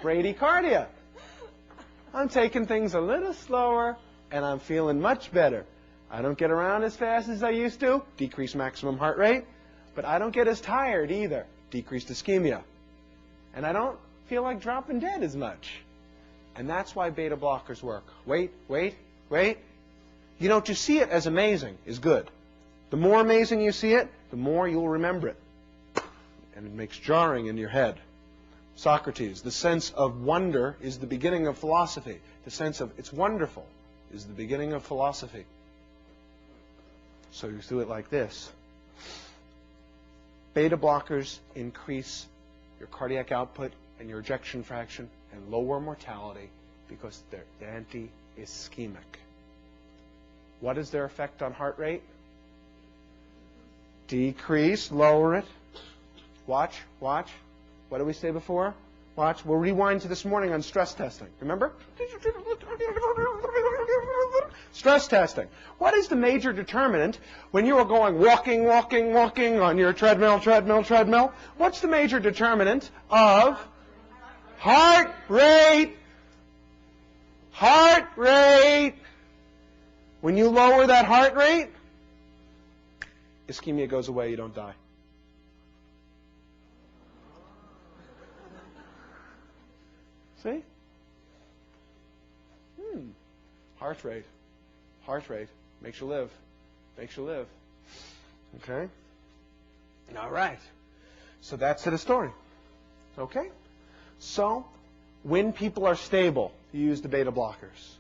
Bradycardia. I'm taking things a little slower, and I'm feeling much better. I don't get around as fast as I used to, decreased maximum heart rate, but I don't get as tired either, decreased ischemia. And I don't feel like dropping dead as much. And that's why beta blockers work. Wait, wait, wait. You know, to see it as amazing is good. The more amazing you see it, the more you'll remember it. And it makes jarring in your head. Socrates, the sense of wonder is the beginning of philosophy. The sense of it's wonderful is the beginning of philosophy. So you do it like this. Beta blockers increase your cardiac output and your ejection fraction and lower mortality because they're anti-ischemic. What is their effect on heart rate? Decrease, lower it. Watch, watch. What did we say before? Watch. We'll rewind to this morning on stress testing. Remember? Stress testing. What is the major determinant when you are going walking on your treadmill? What's the major determinant of heart rate? Heart rate. When you lower that heart rate, ischemia goes away, you don't die. See? Heart rate. Heart rate. Makes you live. Makes you live. Okay? All right. So that's the story. Okay? So, when people are stable, you use the beta blockers.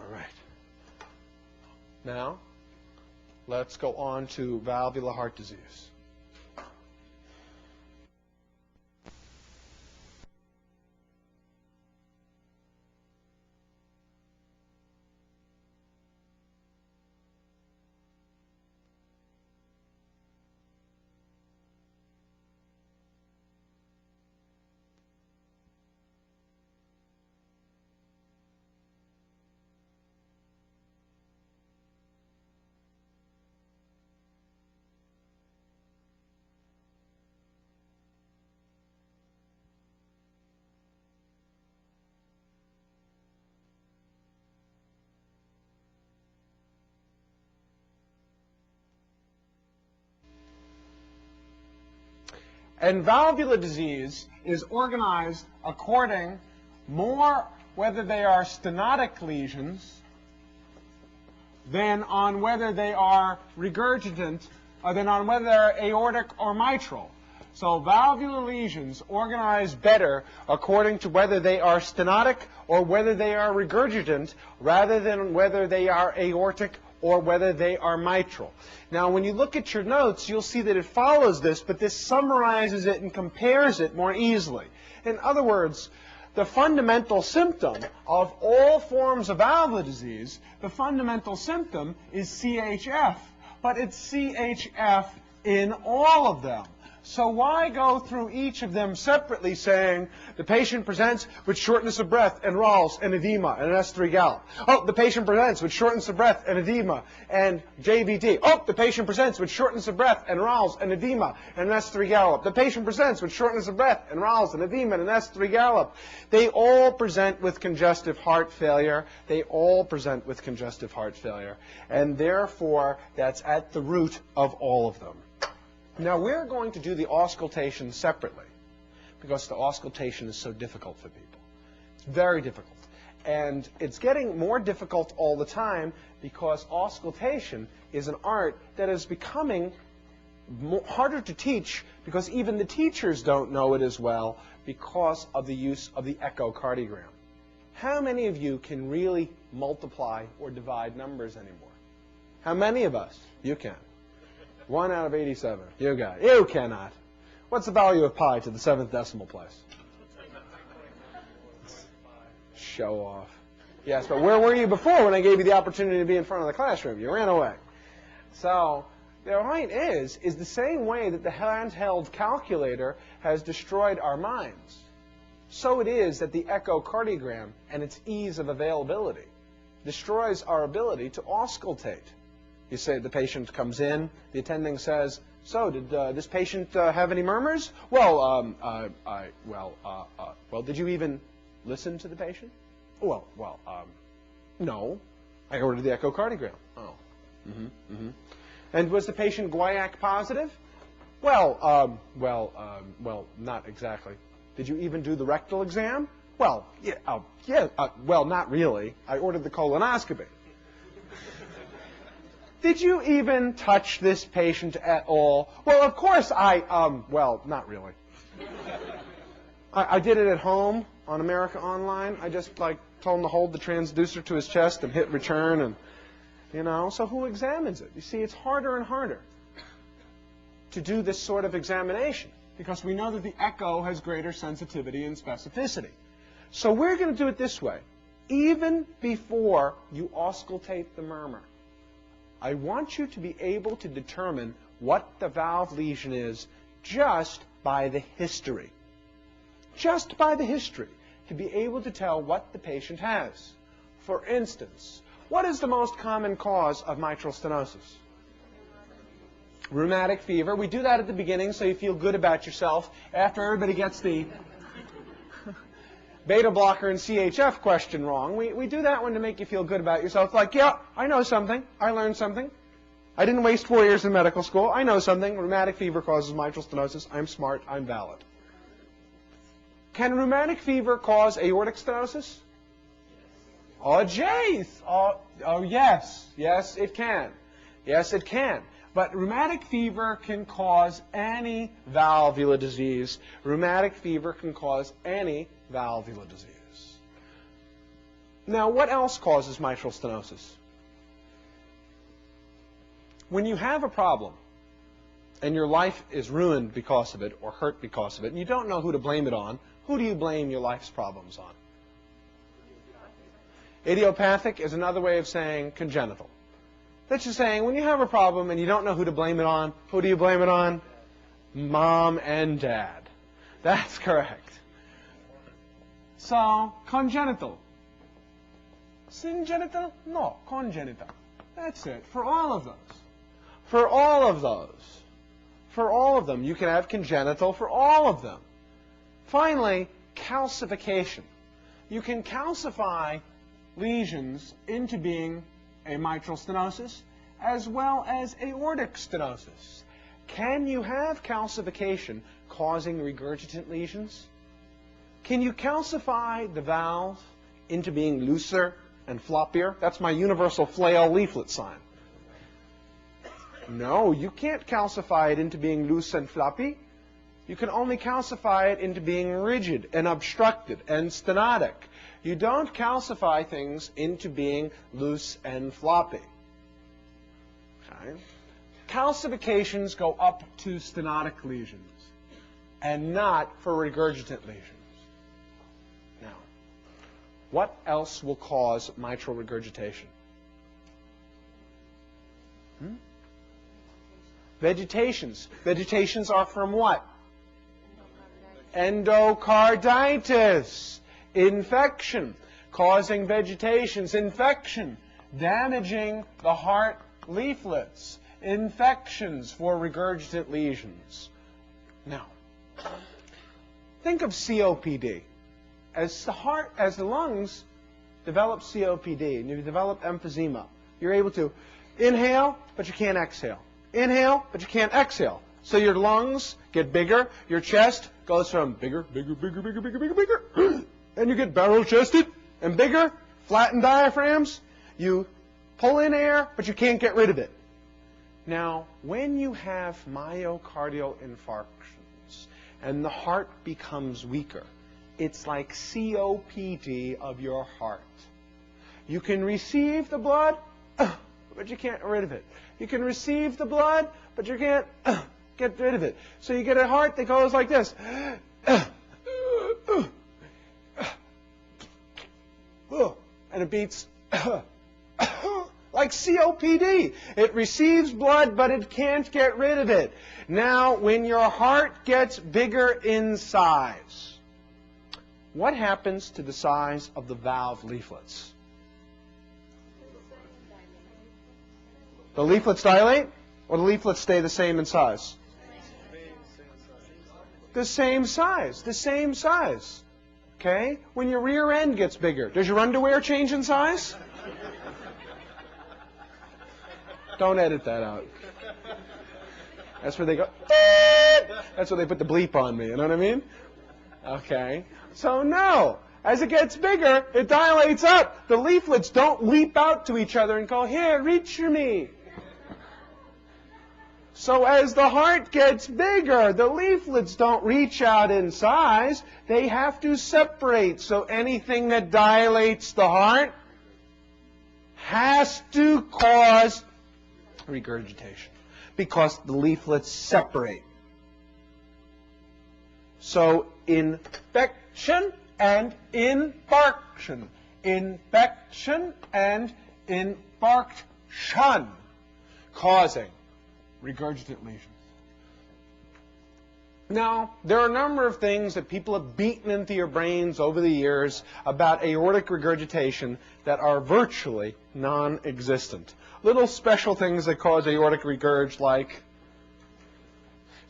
All right. Now, let's go on to valvular heart disease. And valvular disease is organized according more whether they are stenotic lesions than on whether they are regurgitant, or than on whether they're aortic or mitral. So valvular lesions organize better according to whether they are stenotic or whether they are regurgitant, rather than whether they are aortic or whether they are mitral. Now, when you look at your notes, you'll see that it follows this, but this summarizes it and compares it more easily. In other words, the fundamental symptom of all forms of valvular disease, the fundamental symptom is CHF, but it's CHF in all of them. So why go through each of them separately saying the patient presents with shortness of breath and rales and edema and an S3 gallop? Oh, the patient presents with shortness of breath and edema and JVT. Oh, the patient presents with shortness of breath and rales and edema and an S3 gallop. The patient presents with shortness of breath and rales and edema and an S3 gallop. They all present with congestive heart failure. They all present with congestive heart failure. And therefore, that's at the root of all of them. Now, we're going to do the auscultation separately because the auscultation is so difficult for people. It's very difficult. And it's getting more difficult all the time because auscultation is an art that is becoming harder to teach because even the teachers don't know it as well because of the use of the echocardiogram. How many of you can really multiply or divide numbers anymore? How many of us? You can. 1 out of 87. You got it. You cannot. What's the value of pi to the 7th decimal place? Show off. Yes, but where were you before when I gave you the opportunity to be in front of the classroom? You ran away. So the point is the same way that the handheld calculator has destroyed our minds, so it is that the echocardiogram and its ease of availability destroys our ability to auscultate. You say the patient comes in, the attending says, so did this patient have any murmurs? Well, did you even listen to the patient? No. I ordered the echocardiogram. Oh. And was the patient guaiac positive? Well, not exactly. Did you even do the rectal exam? Well, well, not really. I ordered the colonoscopy. Did you even touch this patient at all? Well, of course well, not really. I did it at home on America Online. I just told him to hold the transducer to his chest and hit return, and so who examines it? You see, it's harder and harder to do this sort of examination because we know that the echo has greater sensitivity and specificity. So we're going to do it this way. Even before you auscultate the murmur, I want you to be able to determine what the valve lesion is just by the history. Just by the history, to be able to tell what the patient has. For instance, what is the most common cause of mitral stenosis? Rheumatic fever. We do that at the beginning so you feel good about yourself. After everybody gets the beta blocker and CHF question wrong, we do that one to make you feel good about yourself. Like, yeah, I know something. I learned something. I didn't waste 4 years in medical school. I know something. Rheumatic fever causes mitral stenosis. I'm smart. I'm valid. Can rheumatic fever cause aortic stenosis? Oh, jeez. Oh, yes. Yes, it can. Yes, it can. But rheumatic fever can cause any valvular disease. Rheumatic fever can cause any valvular disease. Now, what else causes mitral stenosis? When you have a problem and your life is ruined because of it or hurt because of it, and you don't know who to blame it on, who do you blame your life's problems on? Idiopathic is another way of saying congenital. That's just saying when you have a problem and you don't know who to blame it on, who do you blame it on? Mom and dad. That's correct. So, congenital. Syngenital? No, congenital. That's it. For all of those. For all of those. For all of them. You can have congenital for all of them. Finally, calcification. You can calcify lesions into being a mitral stenosis as well as aortic stenosis. Can you have calcification causing regurgitant lesions? Can you calcify the valve into being looser and floppier? That's my universal flail leaflet sign. No, you can't calcify it into being loose and floppy. You can only calcify it into being rigid and obstructed and stenotic. You don't calcify things into being loose and floppy. Okay? Calcifications go up to stenotic lesions and not for regurgitant lesions. Now, what else will cause mitral regurgitation? Vegetations. Vegetations are from what? Endocarditis. Infection. Causing vegetations. Infection. Damaging the heart leaflets. Infections for regurgitant lesions. Now, think of COPD. As the lungs develop COPD and you develop emphysema, you're able to inhale, but you can't exhale. Inhale, but you can't exhale. So your lungs get bigger, your chest goes from bigger, and you get barrel-chested and bigger, flattened diaphragms. You pull in air, but you can't get rid of it. Now, when you have myocardial infarctions and the heart becomes weaker, it's like COPD of your heart. You can receive the blood, but you can't get rid of it. You can receive the blood, but you can't get rid of it. So you get a heart that goes like this. and it beats like COPD. It receives blood, but it can't get rid of it. Now, when your heart gets bigger in size, what happens to the size of the valve leaflets? The leaflets dilate, or the leaflets stay the same in size? The same size, the same size. Okay? When your rear end gets bigger, does your underwear change in size? Don't edit that out. That's where they go, that's where they put the bleep on me, you know what I mean? Okay. So no. As it gets bigger, it dilates up. The leaflets don't leap out to each other and go, here, reach for me. So as the heart gets bigger, the leaflets don't reach out in size. They have to separate. So anything that dilates the heart has to cause regurgitation because the leaflets separate. So infection and infarction. Infection and infarction causing regurgitant lesions. Now, there are a number of things that people have beaten into your brains over the years about aortic regurgitation that are virtually non-existent. Little special things that cause aortic regurg, like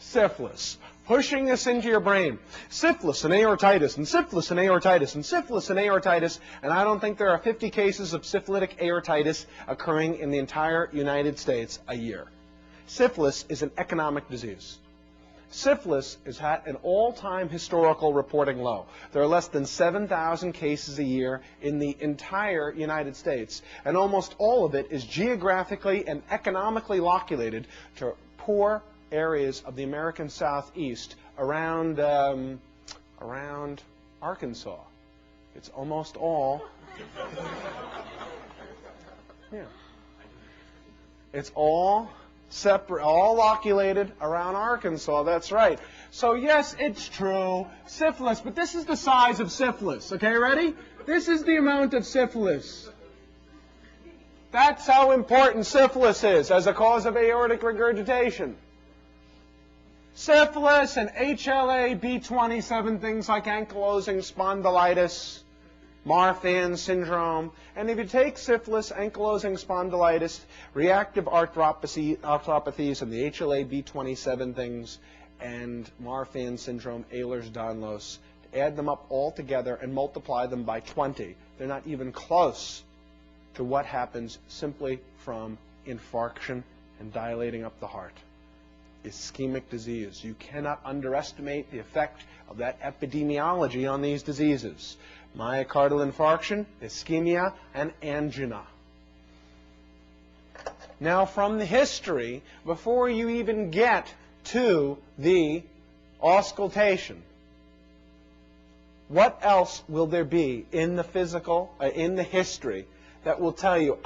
syphilis, pushing this into your brain. Syphilis and aortitis, and syphilis and aortitis, and syphilis and aortitis, and I don't think there are 50 cases of syphilitic aortitis occurring in the entire United States a year. Syphilis is an economic disease. Syphilis is at an all-time historical reporting low. There are less than 7,000 cases a year in the entire United States, and almost all of it is geographically and economically loculated to poor areas of the American Southeast around Arkansas. It's almost all. Yeah. It's all separate, all loculated around Arkansas. That's right. So yes, it's true, syphilis, but this is the size of syphilis. Okay, ready? This is the amount of syphilis. That's how important syphilis is as a cause of aortic regurgitation. Syphilis and HLA-B27, things like ankylosing spondylitis, Marfan syndrome. And if you take syphilis, ankylosing spondylitis, reactive arthropathies, and the HLA-B27 things, and Marfan syndrome, Ehlers-Danlos, add them up all together and multiply them by 20. They're not even close to what happens simply from infarction and dilating up the heart. Ischemic disease. You cannot underestimate the effect of that epidemiology on these diseases. Myocardial infarction, ischemia, and angina. Now, from the history, before you even get to the auscultation, what else will there be in the in the history that will tell you,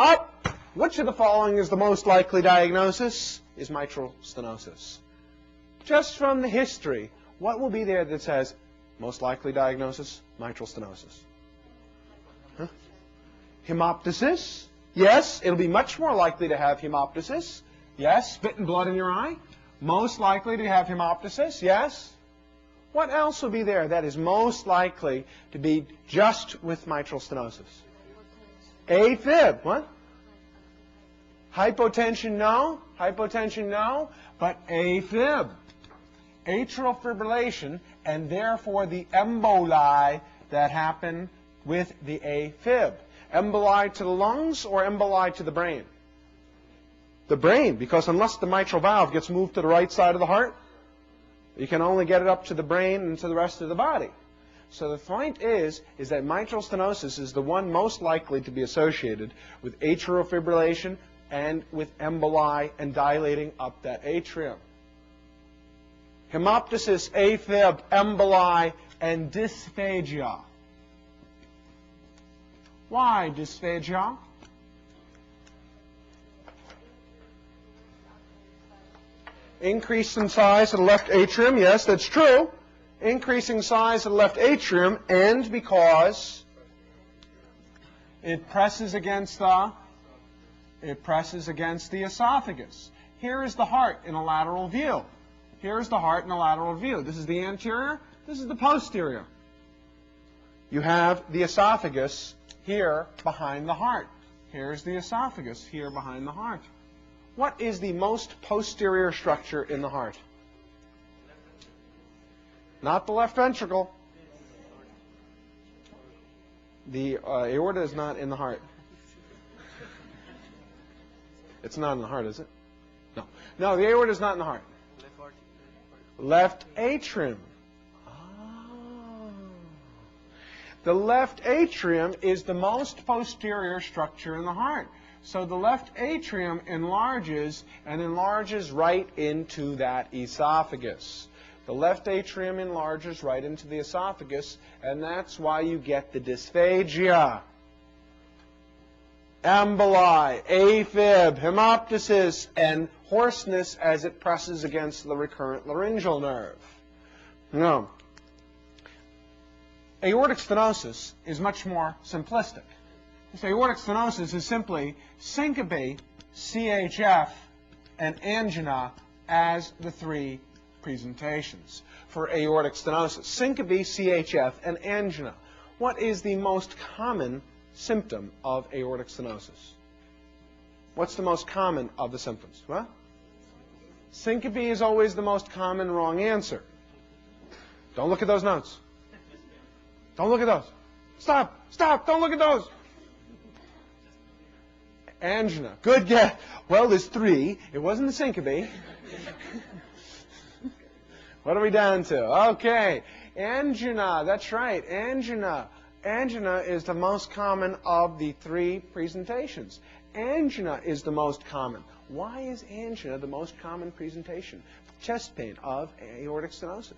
which of the following is the most likely diagnosis? Is mitral stenosis. Just from the history, what will be there that says, most likely diagnosis, mitral stenosis? Huh? Hemoptysis? Yes, it'll be much more likely to have hemoptysis. Yes, spit and blood in your eye. Most likely to have hemoptysis. Yes. What else will be there that is most likely to be just with mitral stenosis? AFib. What? Hypotension, no. Hypotension, no. But AFib. Atrial fibrillation, and therefore the emboli that happen with the AFib. Emboli to the lungs or emboli to the brain? The brain, because unless the mitral valve gets moved to the right side of the heart, you can only get it up to the brain and to the rest of the body. So the point is that mitral stenosis is the one most likely to be associated with atrial fibrillation and with emboli and dilating up that atrium. Hemoptysis, AFib, emboli, and dysphagia. Why dysphagia? Increase in size of the left atrium. Yes, that's true. Increasing size of the left atrium, and because It presses against the esophagus. Here is the heart in a lateral view. Here is the heart in a lateral view. This is the anterior. This is the posterior. You have the esophagus here behind the heart. Here's the esophagus here behind the heart. What is the most posterior structure in the heart? Not the left ventricle. The aorta is not in the heart. It's not in the heart, is it? No. No, the aorta is not in the heart. Left atrium. Oh. The left atrium is the most posterior structure in the heart. So the left atrium enlarges and enlarges right into that esophagus. The left atrium enlarges right into the esophagus, and that's why you get the dysphagia, emboli, AFib, hemoptysis, and hoarseness as it presses against the recurrent laryngeal nerve. Now, aortic stenosis is much more simplistic. This aortic stenosis is simply syncope, CHF, and angina as the three presentations for aortic stenosis. Syncope, CHF, and angina. What is the most common symptom of aortic stenosis? What's the most common of the symptoms? Well, syncope is always the most common wrong answer. Don't look at those notes. Don't look at those. Stop. Stop. Don't look at those. Angina. Good guess. Well, there's three. It wasn't the syncope. What are we down to? Okay. Angina. That's right. Angina. Angina is the most common of the three presentations. Angina is the most common. Why is angina the most common presentation? Chest pain of aortic stenosis.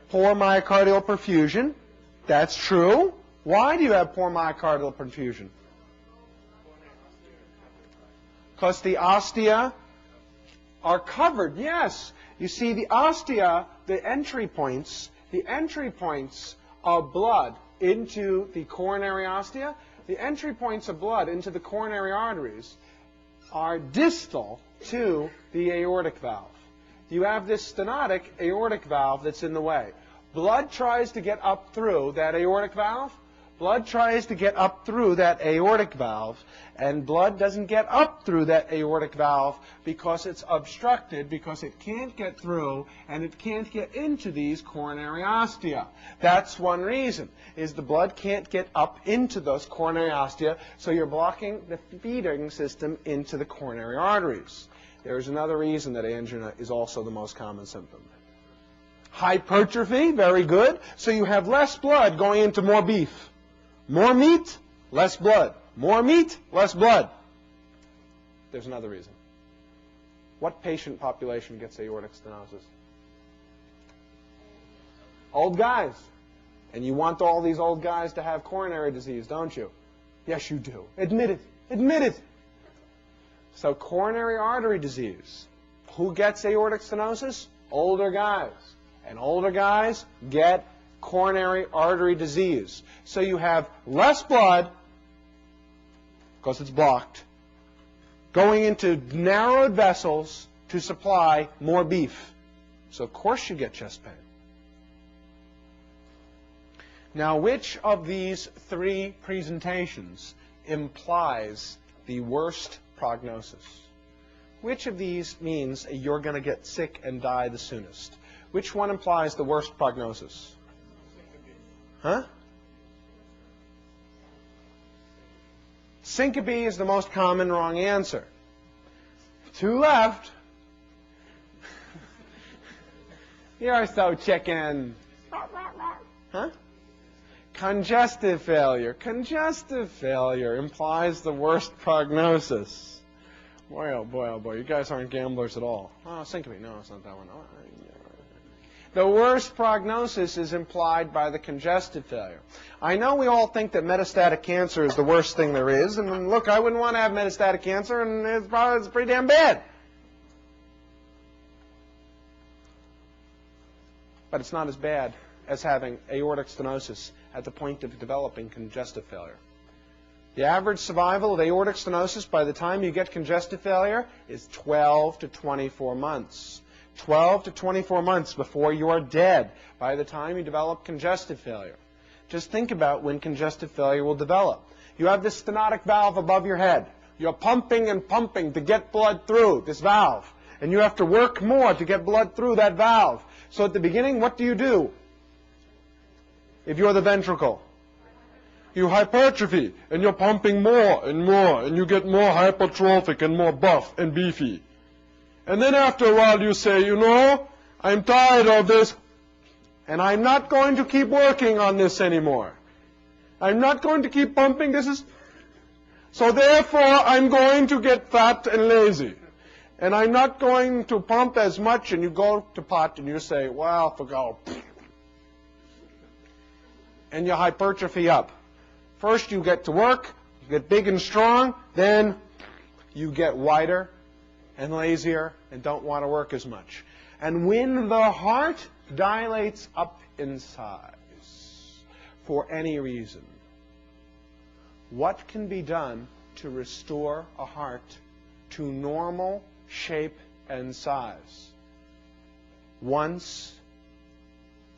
Poor myocardial perfusion. That's true. Why do you have poor myocardial perfusion? Because the ostia are covered. Yes. You see, the ostia, the entry points of blood into the coronary ostia, the entry points of blood into the coronary arteries are distal to the aortic valve. You have this stenotic aortic valve that's in the way. Blood tries to get up through that aortic valve. Blood tries to get up through that aortic valve, and blood doesn't get up through that aortic valve because it's obstructed, because it can't get through, and it can't get into these coronary ostia. That's one reason, is the blood can't get up into those coronary ostia, so you're blocking the feeding system into the coronary arteries. There's another reason that angina is also the most common symptom. Hypertrophy, very good. So you have less blood going into more beef. More meat, less blood. More meat, less blood. There's another reason. What patient population gets aortic stenosis? Old guys. And you want all these old guys to have coronary disease, don't you? Yes, you do. Admit it. Admit it. So coronary artery disease. Who gets aortic stenosis? Older guys. And older guys get coronary artery disease. So you have less blood, because it's blocked, going into narrowed vessels to supply more beef. So of course you get chest pain. Now, which of these three presentations implies the worst prognosis? Which of these means you're going to get sick and die the soonest? Which one implies the worst prognosis? Huh? Syncope is the most common wrong answer. Two left. You're so chicken. Huh? Congestive failure. Congestive failure implies the worst prognosis. Boy, oh boy, oh boy. You guys aren't gamblers at all. Oh, syncope. No, it's not that one. Oh, the worst prognosis is implied by the congestive failure. I know we all think that metastatic cancer is the worst thing there is, and look, I wouldn't want to have metastatic cancer, and it's pretty damn bad. But it's not as bad as having aortic stenosis at the point of developing congestive failure. The average survival of aortic stenosis by the time you get congestive failure is 12 to 24 months. 12 to 24 months before you are dead by the time you develop congestive failure. Just think about when congestive failure will develop. You have this stenotic valve above your head. You're pumping and pumping to get blood through this valve. And you have to work more to get blood through that valve. So at the beginning, what do? If you're the ventricle, you hypertrophy, and you're pumping more, and you get more hypertrophic and more buff and beefy. And then after a while you say, you know, I'm tired of this, and I'm not going to keep working on this anymore. I'm not going to keep pumping. So therefore I'm going to get fat and lazy. And I'm not going to pump as much, and you go to pot and you say, well, forgo. And you hypertrophy up. First you get to work, you get big and strong, then you get wider and lazier and don't want to work as much. And when the heart dilates up in size for any reason, what can be done to restore a heart to normal shape and size once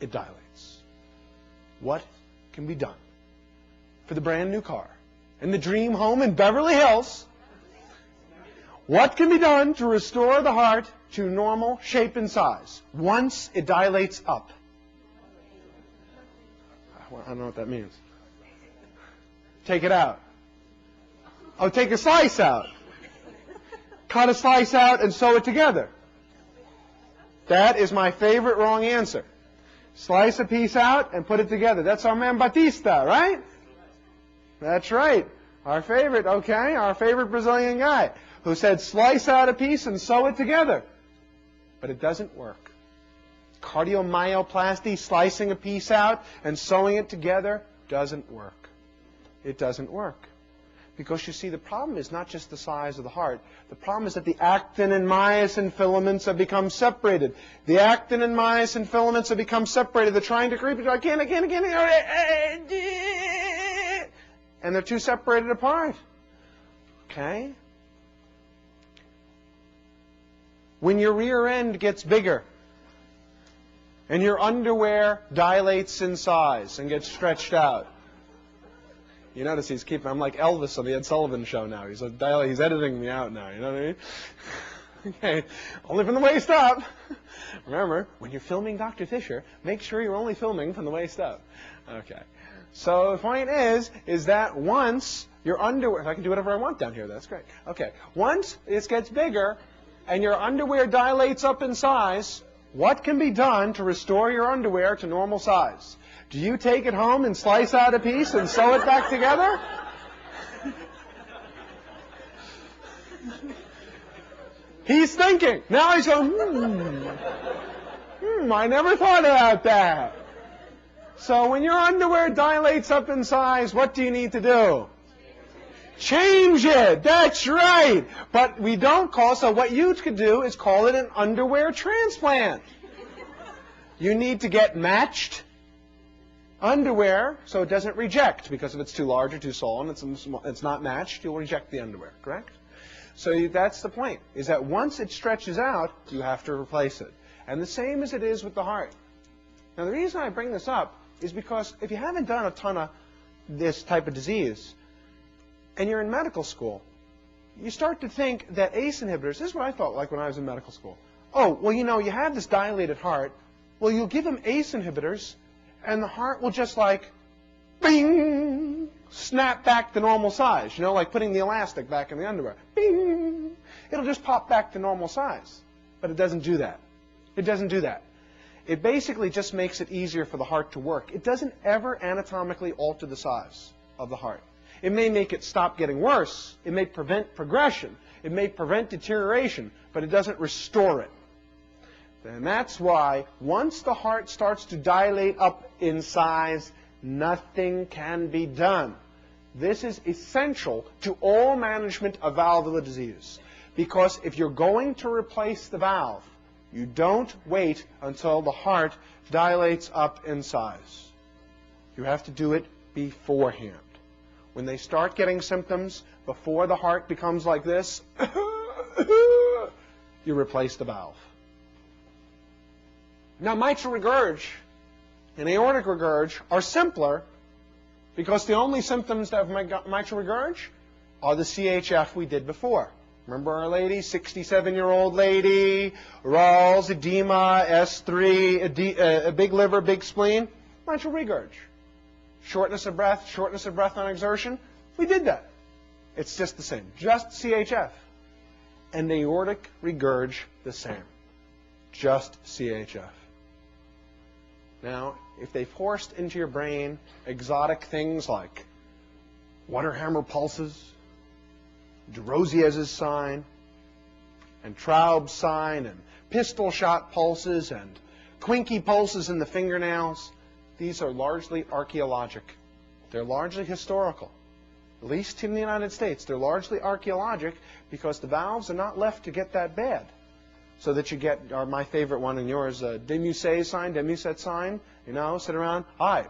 it dilates? What can be done? For the brand new car and the dream home in Beverly Hills, what can be done to restore the heart to normal shape and size once it dilates up? I don't know what that means. Take it out. Oh, take a slice out. Cut a slice out and sew it together. That is my favorite wrong answer. Slice a piece out and put it together. That's our man Batista, right? That's right. Our favorite, okay, our favorite Brazilian guy who said slice out a piece and sew it together. But it doesn't work. Cardiomyoplasty, slicing a piece out and sewing it together, doesn't work. It doesn't work. Because you see, the problem is not just the size of the heart. The problem is that the actin and myosin filaments have become separated. The actin and myosin filaments have become separated. They're trying to creep. I can't. And they're too separated apart. Okay? When your rear end gets bigger and your underwear dilates in size and gets stretched out. You notice he's keeping, I'm like Elvis on the Ed Sullivan Show now. He's editing me out now, you know what I mean? Okay, only from the waist up. Remember, when you're filming Dr. Fisher, make sure you're only filming from the waist up. Okay. So the point is that once your underwear, if I can do whatever I want down here, that's great. Okay. Once it gets bigger and your underwear dilates up in size, what can be done to restore your underwear to normal size? Do you take it home and slice out a piece and sew it back together? He's thinking. Now he's going, I never thought about that. So when your underwear dilates up in size, what do you need to do? Change it. That's right. But we don't so what you could do is call it an underwear transplant. You need to get matched underwear so it doesn't reject, because if it's too large or too small and it's not matched, you'll reject the underwear, correct? So that's the point, is that once it stretches out, you have to replace it. And the same as it is with the heart. Now the reason I bring this up is because if you haven't done a ton of this type of disease, and you're in medical school, you start to think that ACE inhibitors, this is what I thought like when I was in medical school. Oh, well, you know, you have this dilated heart. Well, you'll give them ACE inhibitors, and the heart will just like, bing, snap back to normal size. You know, like putting the elastic back in the underwear. Bing! It'll just pop back to normal size. But it doesn't do that. It doesn't do that. It basically just makes it easier for the heart to work. It doesn't ever anatomically alter the size of the heart. It may make it stop getting worse. It may prevent progression. It may prevent deterioration, but it doesn't restore it. And that's why once the heart starts to dilate up in size, nothing can be done. This is essential to all management of valvular disease. Because if you're going to replace the valve, You don't wait until the heart dilates up in size. You have to do it beforehand. When they start getting symptoms before the heart becomes like this, you replace the valve. Now, mitral regurg and aortic regurg are simpler because the only symptoms of mitral regurg are the CHF we did before. Remember our lady, 67-year-old lady, Ralls, edema, S3, a big liver, big spleen, mitral regurg. Shortness of breath on exertion, we did that. It's just the same, just CHF. And aortic regurg, the same, just CHF. Now, if they've forced into your brain exotic things like Waterhammer pulses, de Rosiers' sign, and Traub's sign, and pistol shot pulses, and Quincke pulses in the fingernails, these are largely archaeologic. They're largely historical. At least in the United States, they're largely archaeologic because the valves are not left to get that bad. So that you get, or my favorite one and yours, de Musset sign, de Musset sign, you know, sit around, hi,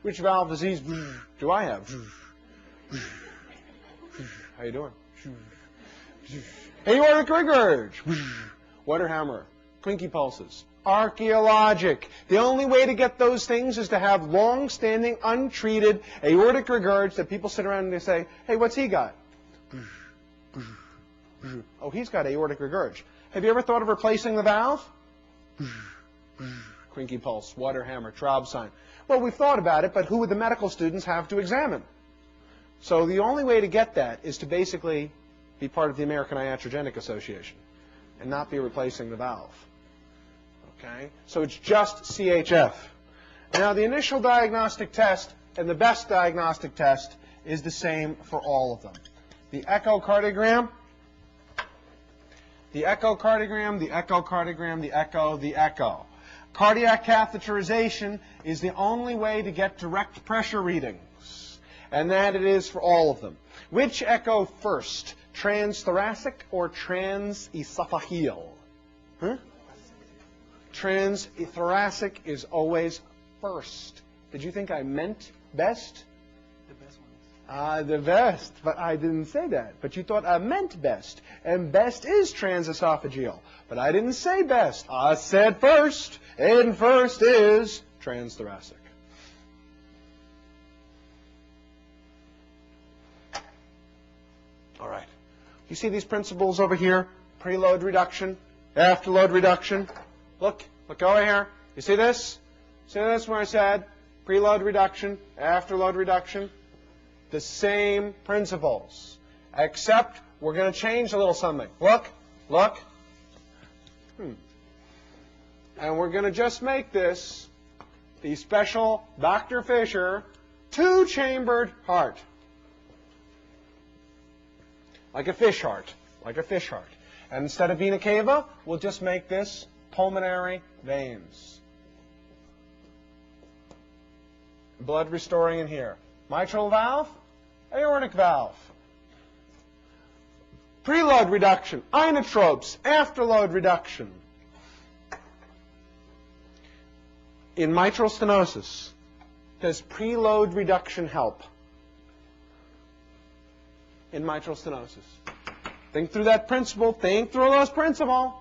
which valve disease do I have? How you doing? Aortic regurg, Waterhammer, Quincke pulses, archaeologic. The only way to get those things is to have long-standing, untreated aortic regurg that people sit around and they say, hey, what's he got? Oh, he's got aortic regurg. Have you ever thought of replacing the valve? Quincke pulse, Waterhammer, Traub sign. Well, we've thought about it, but who would the medical students have to examine? So the only way to get that is to basically be part of the American Iatrogenic Association and not be replacing the valve. Okay? So it's just CHF. Now, the initial diagnostic test and the best diagnostic test is the same for all of them. The echocardiogram, the echocardiogram, the echocardiogram, the echo, the echo. Cardiac catheterization is the only way to get direct pressure readings, and that it is for all of them. Which echo first, transthoracic or transesophageal? Huh? Transthoracic is always first. Did you think I meant best? The best ones. The best, but I didn't say that. But you thought I meant best, and best is transesophageal. But I didn't say best. I said first, and first is transthoracic. All right. You see these principles over here? Preload reduction, afterload reduction. Look over here. You see this? See this where I said preload reduction, afterload reduction? The same principles, except we're going to change a little something. Look. And we're going to just make this the special Dr. Fisher two-chambered heart. Like a fish heart. And instead of vena cava, we'll just make this pulmonary veins. Blood restoring in here. Mitral valve, aortic valve. Preload reduction, inotropes, afterload reduction. In mitral stenosis, does preload reduction help? In mitral stenosis. Think through that principle. Think through those principles.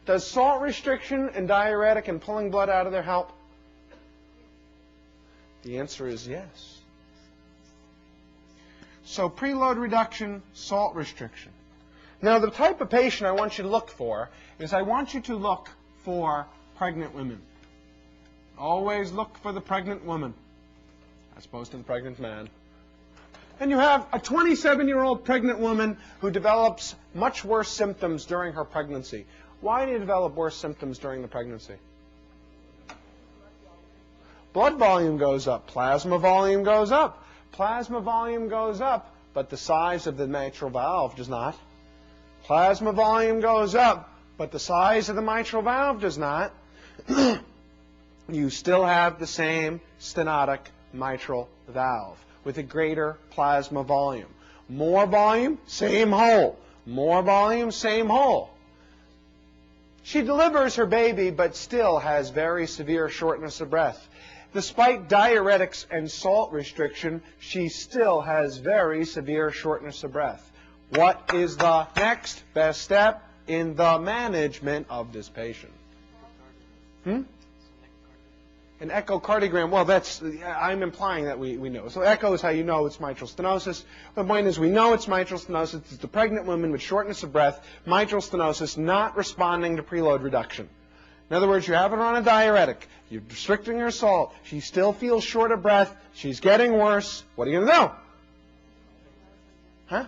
Does salt restriction and diuretic and pulling blood out of there help? The answer is yes. So preload reduction, salt restriction. Now the type of patient I want you to look for is I want you to look for pregnant women. Always look for the pregnant woman as opposed to the pregnant man. And you have a 27-year-old pregnant woman who develops much worse symptoms during her pregnancy. Why do you develop worse symptoms during the pregnancy? Blood volume goes up. Plasma volume goes up. Plasma volume goes up, but the size of the mitral valve does not. Plasma volume goes up, but the size of the mitral valve does not. You still have the same stenotic mitral valve with a greater plasma volume. More volume, same hole. More volume, same hole. She delivers her baby, but still has very severe shortness of breath. Despite diuretics and salt restriction, she still has very severe shortness of breath. What is the next best step in the management of this patient? An echocardiogram. Well, I'm implying that we know. So echo is how you know it's mitral stenosis. The point is we know it's mitral stenosis. It's the pregnant woman with shortness of breath, mitral stenosis, not responding to preload reduction. In other words, you have her on a diuretic. You're restricting her salt. She still feels short of breath. She's getting worse. What are you going to do? Huh?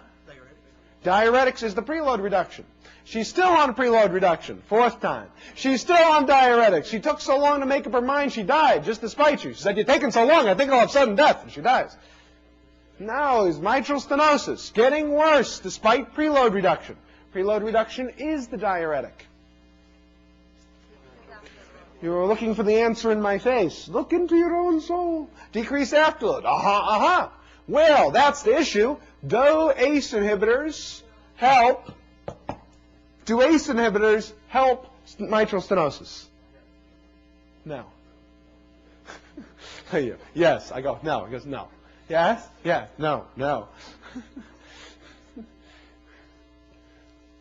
Diuretics is the preload reduction. She's still on preload reduction, 4th time. She's still on diuretics. She took so long to make up her mind, she died, just to spite you. She said, you're taking so long, I think I'll have sudden death, and she dies. Now is mitral stenosis, getting worse despite preload reduction. Preload reduction is the diuretic. You were looking for the answer in my face. Look into your own soul. Decrease afterload. Well, that's the issue. Do ACE inhibitors help mitral stenosis? No. Yes, I go, no. He goes, no. Yes? Yeah, no, no.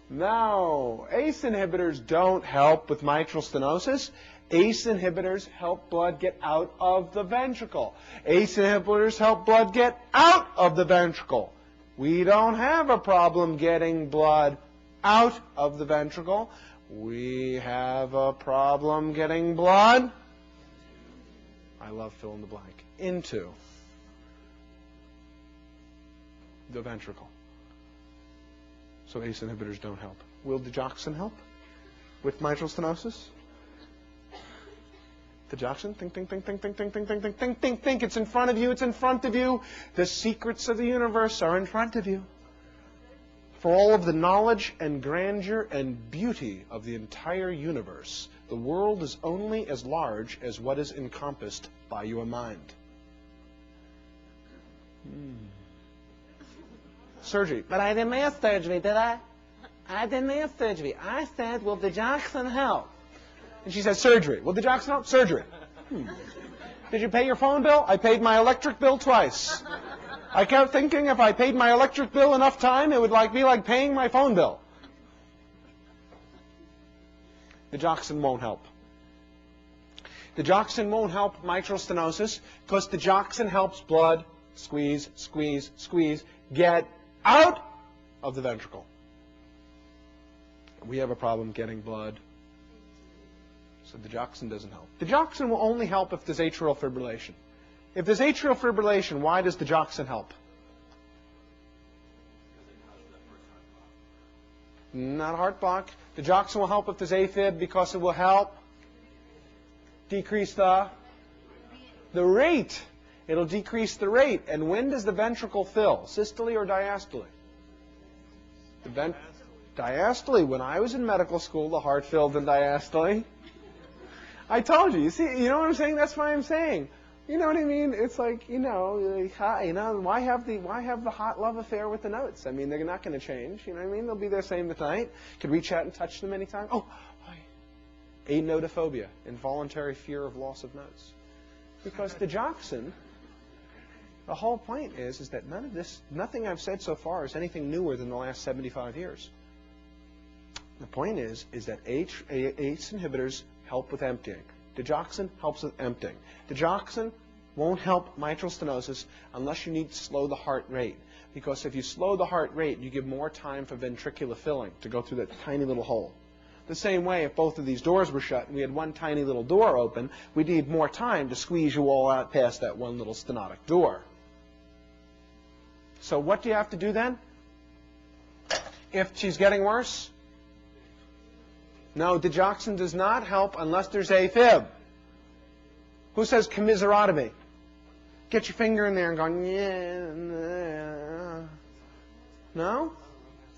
No. ACE inhibitors don't help with mitral stenosis. ACE inhibitors help blood get out of the ventricle. ACE inhibitors help blood get out of the ventricle. We don't have a problem getting blood out of the ventricle. We have a problem getting blood, I love fill in the blank, into the ventricle. So ACE inhibitors don't help. Will digoxin help with mitral stenosis? Digoxin? Think, think, think, think, think, think, think, think, think, think, think, think. It's in front of you. It's in front of you. The secrets of the universe are in front of you. For all of the knowledge and grandeur and beauty of the entire universe, the world is only as large as what is encompassed by your mind. Surgery. But I didn't ask surgery, did I? I didn't ask surgery. I said, will digoxin help? And she said, surgery. Will digoxin help? Surgery. Did you pay your phone bill? I paid my electric bill twice. I kept thinking if I paid my electric bill enough time, it would be like paying my phone bill. Digoxin won't help. Digoxin won't help mitral stenosis because digoxin helps blood squeeze, squeeze, squeeze, get out of the ventricle. We have a problem getting blood. So digoxin doesn't help. Digoxin will only help if there's atrial fibrillation. If there's atrial fibrillation, why does digoxin help? Not heart block. Digoxin will help if there's AFib because it will help decrease the rate. It'll decrease the rate. And when does the ventricle fill? Systole or diastole? Diastole. When I was in medical school, the heart filled in diastole. I told you. You see, you know what I'm saying? That's why I'm saying. You know what I mean? It's like, why have the hot love affair with the notes? I mean, they're not going to change. You know what I mean? They'll be there same night. Could reach out and touch them anytime. Oh, anotophobia, involuntary fear of loss of notes. Because digoxin, the whole point is that nothing I've said so far is anything newer than the last 75 years. The point is that ACE inhibitors help with emptying. Digoxin helps with emptying. Digoxin won't help mitral stenosis unless you need to slow the heart rate. Because if you slow the heart rate, you give more time for ventricular filling to go through that tiny little hole. The same way, if both of these doors were shut and we had one tiny little door open, we'd need more time to squeeze you all out past that one little stenotic door. So what do you have to do then? If she's getting worse? No, digoxin does not help unless there's AFib. Who says commiseratomy? Get your finger in there and go, yeah. No?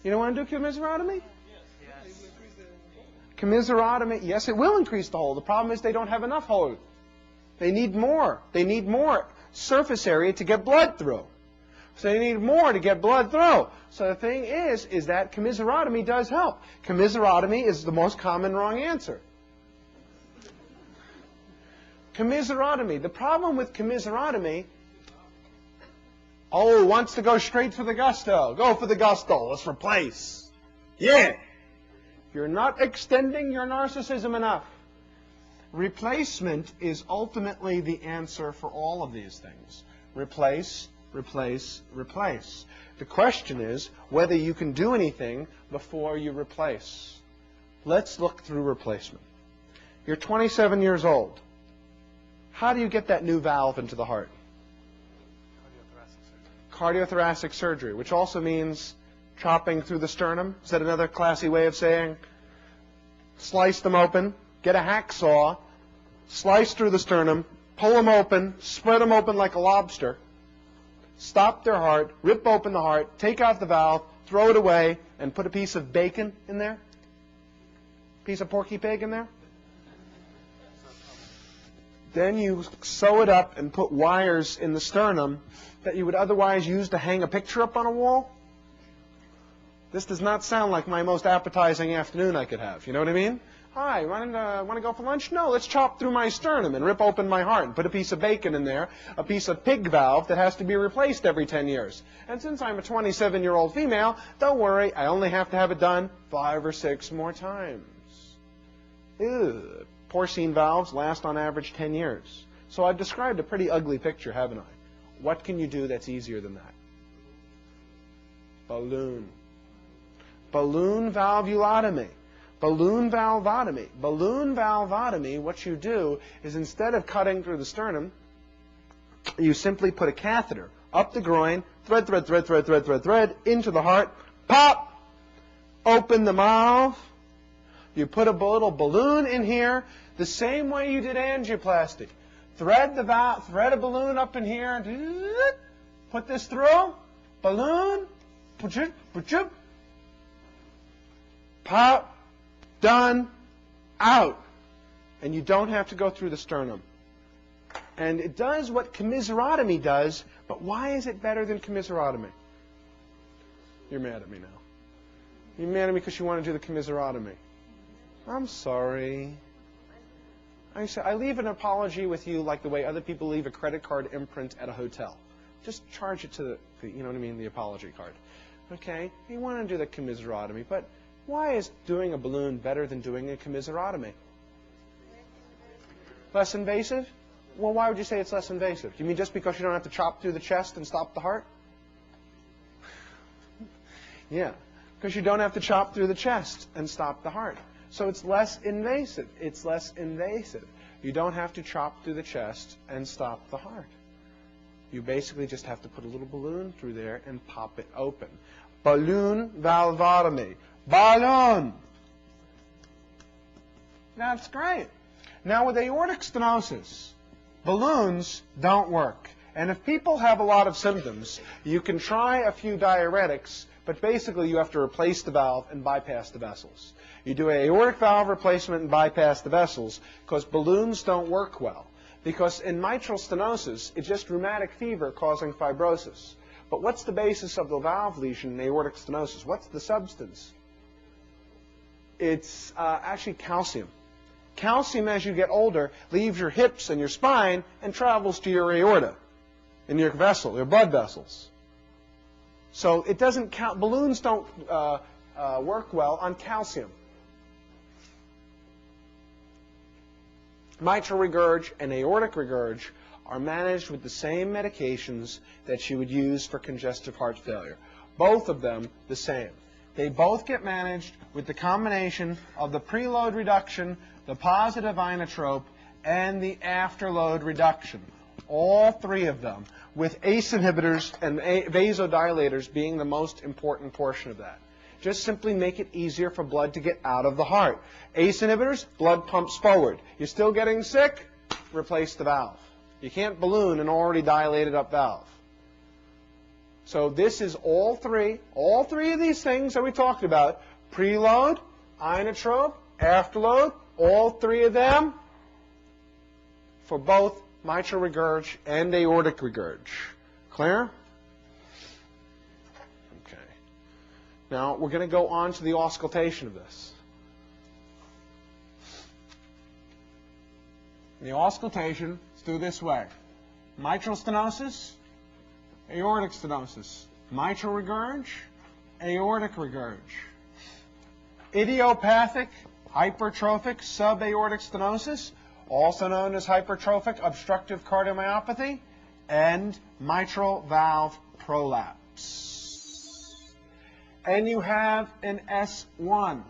You don't want to do commiseratomy? Yes. Commiseratomy, yes, it will increase the hole. The problem is they don't have enough hole. They need more. They need more surface area to get blood through. So you need more to get blood through. So the thing is that commiserotomy does help. Commiserotomy is the most common wrong answer. Commiserotomy. The problem with commiserotomy, wants to go straight for the gusto. Go for the gusto. Let's replace. Yeah. You're not extending your narcissism enough. Replacement is ultimately the answer for all of these things. Replace, replace, replace. The question is whether you can do anything before you replace. Let's look through replacement. You're 27 years old. How do you get that new valve into the heart? Cardiothoracic surgery, which also means chopping through the sternum. Is that another classy way of saying slice them open, get a hacksaw, slice through the sternum, pull them open, spread them open like a lobster, stop their heart, rip open the heart, take out the valve, throw it away, and put a piece of bacon in there? Piece of Porky Pig in there? Then you sew it up and put wires in the sternum that you would otherwise use to hang a picture up on a wall? This does not sound like my most appetizing afternoon I could have. You know what I mean? Hi, want to go for lunch? No, let's chop through my sternum and rip open my heart and put a piece of bacon in there, a piece of pig valve that has to be replaced every 10 years. And since I'm a 27-year-old female, don't worry, I only have to have it done 5 or 6 more times. Ew. Porcine valves last on average 10 years. So I've described a pretty ugly picture, haven't I? What can you do that's easier than that? Balloon. Balloon valvulotomy. Balloon valvotomy. Balloon valvotomy, what you do is instead of cutting through the sternum, you simply put a catheter up the groin, thread, thread, thread, thread, thread, thread, thread, into the heart, pop, open the valve. You put a little balloon in here the same way you did angioplasty. Thread the valve, thread a balloon up in here, put this through, balloon, pop, done, out. And you don't have to go through the sternum. And it does what commiserotomy does, but why is it better than commiserotomy? You're mad at me now. You're mad at me because you want to do the commiserotomy. I'm sorry. I leave an apology with you like the way other people leave a credit card imprint at a hotel. Just charge it to the you know what I mean, the apology card. Okay? You want to do the commiserotomy, but why is doing a balloon better than doing a commiserotomy? Less invasive? Well, why would you say it's less invasive? You mean just because you don't have to chop through the chest and stop the heart? Yeah, because you don't have to chop through the chest and stop the heart. So it's less invasive. It's less invasive. You don't have to chop through the chest and stop the heart. You basically just have to put a little balloon through there and pop it open. Balloon valvotomy. Balloon! That's great. Now with aortic stenosis, balloons don't work. And if people have a lot of symptoms, you can try a few diuretics, but basically you have to replace the valve and bypass the vessels. You do an aortic valve replacement and bypass the vessels because balloons don't work well. Because in mitral stenosis, it's just rheumatic fever causing fibrosis. But what's the basis of the valve lesion in aortic stenosis? What's the substance? It's actually calcium. Calcium, as you get older, leaves your hips and your spine and travels to your aorta and your vessel, your blood vessels. So it doesn't count. Balloons don't work well on calcium. Mitral regurg and aortic regurg are managed with the same medications that you would use for congestive heart failure. Both of them the same. They both get managed with the combination of the preload reduction, the positive inotrope, and the afterload reduction. All three of them, with ACE inhibitors and vasodilators being the most important portion of that. Just simply make it easier for blood to get out of the heart. ACE inhibitors, blood pumps forward. You're still getting sick? Replace the valve. You can't balloon an already dilated up valve. So this is all three of these things that we talked about. Preload, inotrope, afterload, all three of them for both mitral regurg and aortic regurg. Clear? Now, we're going to go on to the auscultation of this. The auscultation is through this way. Mitral stenosis, aortic stenosis. Mitral regurg, aortic regurg. Idiopathic hypertrophic subaortic stenosis, also known as hypertrophic obstructive cardiomyopathy, and mitral valve prolapse. And you have an S1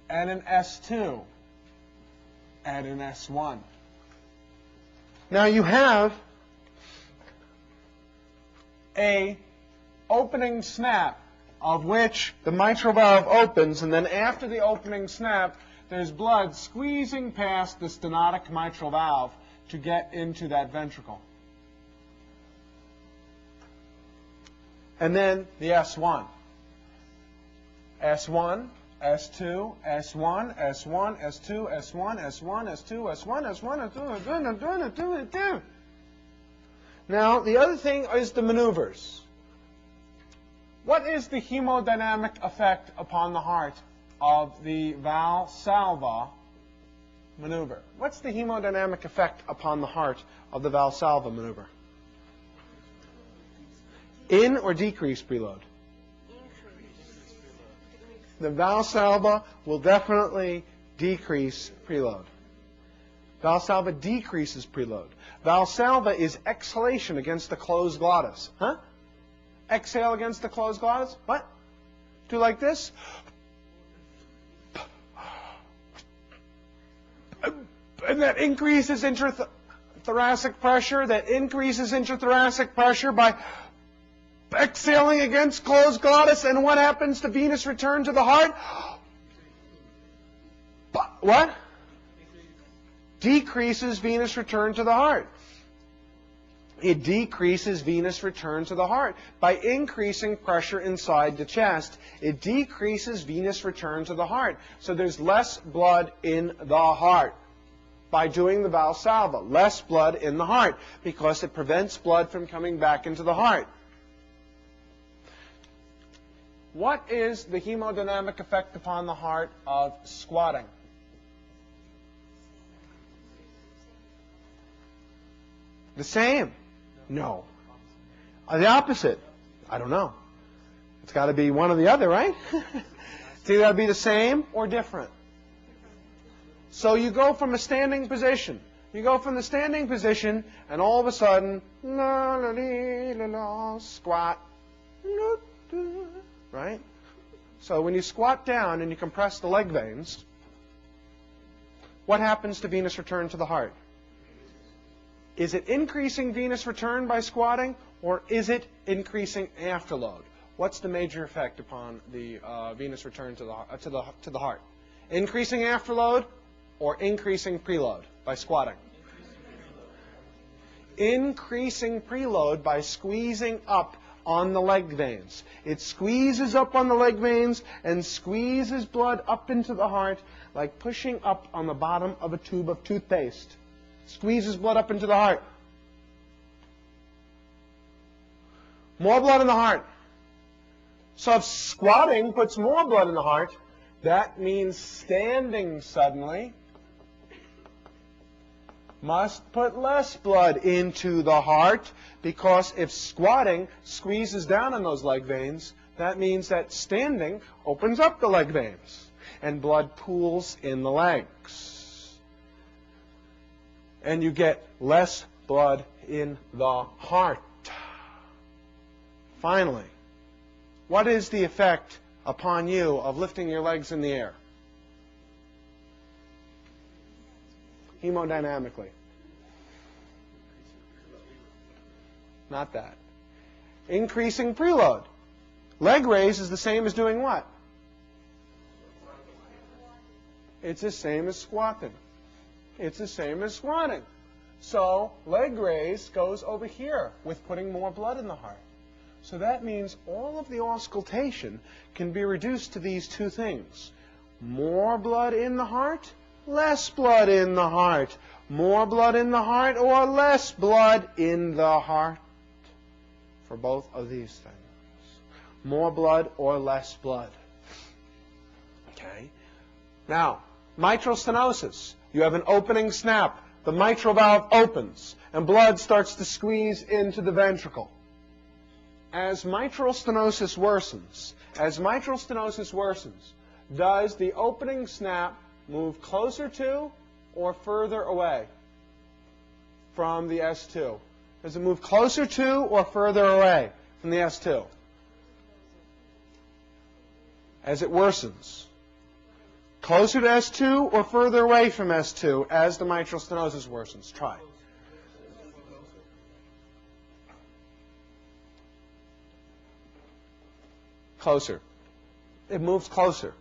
and an S2 and an S1. Now you have a opening snap of which the mitral valve opens, and then after the opening snap, there's blood squeezing past the stenotic mitral valve to get into that ventricle. And then the S1. S1, S2, S1, S1, S2, S1, S1, S2, S1, S1, S2. Now, the other thing is the maneuvers. What is the hemodynamic effect upon the heart of the Valsalva maneuver? What's the hemodynamic effect upon the heart of the Valsalva maneuver? In or decrease preload? The Valsalva will definitely decrease preload. Valsalva decreases preload. Valsalva is exhalation against the closed glottis. Huh? Exhale against the closed glottis. What? Do like this. And that increases intrathoracic pressure. That increases intrathoracic pressure by exhaling against closed glottis. And what happens to venous return to the heart? What? Decreases venous return to the heart. It decreases venous return to the heart. By increasing pressure inside the chest, it decreases venous return to the heart. So there's less blood in the heart by doing the Valsalva. Less blood in the heart because it prevents blood from coming back into the heart. What is the hemodynamic effect upon the heart of squatting? The same. No. The opposite. I don't know. It's got to be one or the other, right? It's either got to be the same or different. So you go from a standing position. You go from the standing position, and all of a sudden, la la la la, squat, right? So when you squat down and you compress the leg veins, what happens to venous return to the heart? Is it increasing venous return by squatting, or is it increasing afterload? What's the major effect upon the venous return to the heart? Increasing afterload or increasing preload by squatting? Increasing preload by squeezing up on the leg veins. It squeezes up on the leg veins and squeezes blood up into the heart like pushing up on the bottom of a tube of toothpaste. Squeezes blood up into the heart. More blood in the heart. So if squatting puts more blood in the heart, that means standing suddenly must put less blood into the heart, because if squatting squeezes down on those leg veins, that means that standing opens up the leg veins and blood pools in the legs. And you get less blood in the heart. Finally, what is the effect upon you of lifting your legs in the air? Hemodynamically. Not that. Increasing preload. Leg raise is the same as doing what? It's the same as squatting. It's the same as squatting. So leg raise goes over here with putting more blood in the heart. So that means all of the auscultation can be reduced to these two things. More blood in the heart, less blood in the heart. More blood in the heart or less blood in the heart. For both of these things. more blood or less blood. Okay? Now, mitral stenosis. You have an opening snap. The mitral valve opens, and blood starts to squeeze into the ventricle. As mitral stenosis worsens, does the opening snap move closer to or further away from the S2? Does it move closer to or further away from the S2? As it worsens. Closer to S2 or further away from S2 as the mitral stenosis worsens? Try. Closer. It moves closer.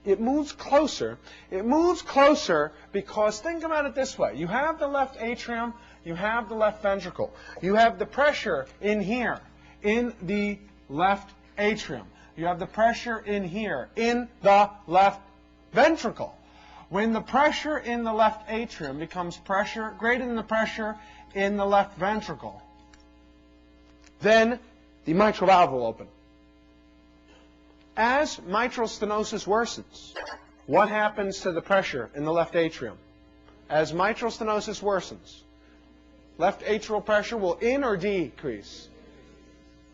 It moves closer. It moves closer because think about it this way. You have the left atrium. You have the left ventricle. You have the pressure in here, in the left atrium. You have the pressure in here, in the left ventricle. When the pressure in the left atrium becomes pressure greater than the pressure in the left ventricle, then the mitral valve will open. As mitral stenosis worsens, what happens to the pressure in the left atrium? As mitral stenosis worsens, left atrial pressure will in or decrease?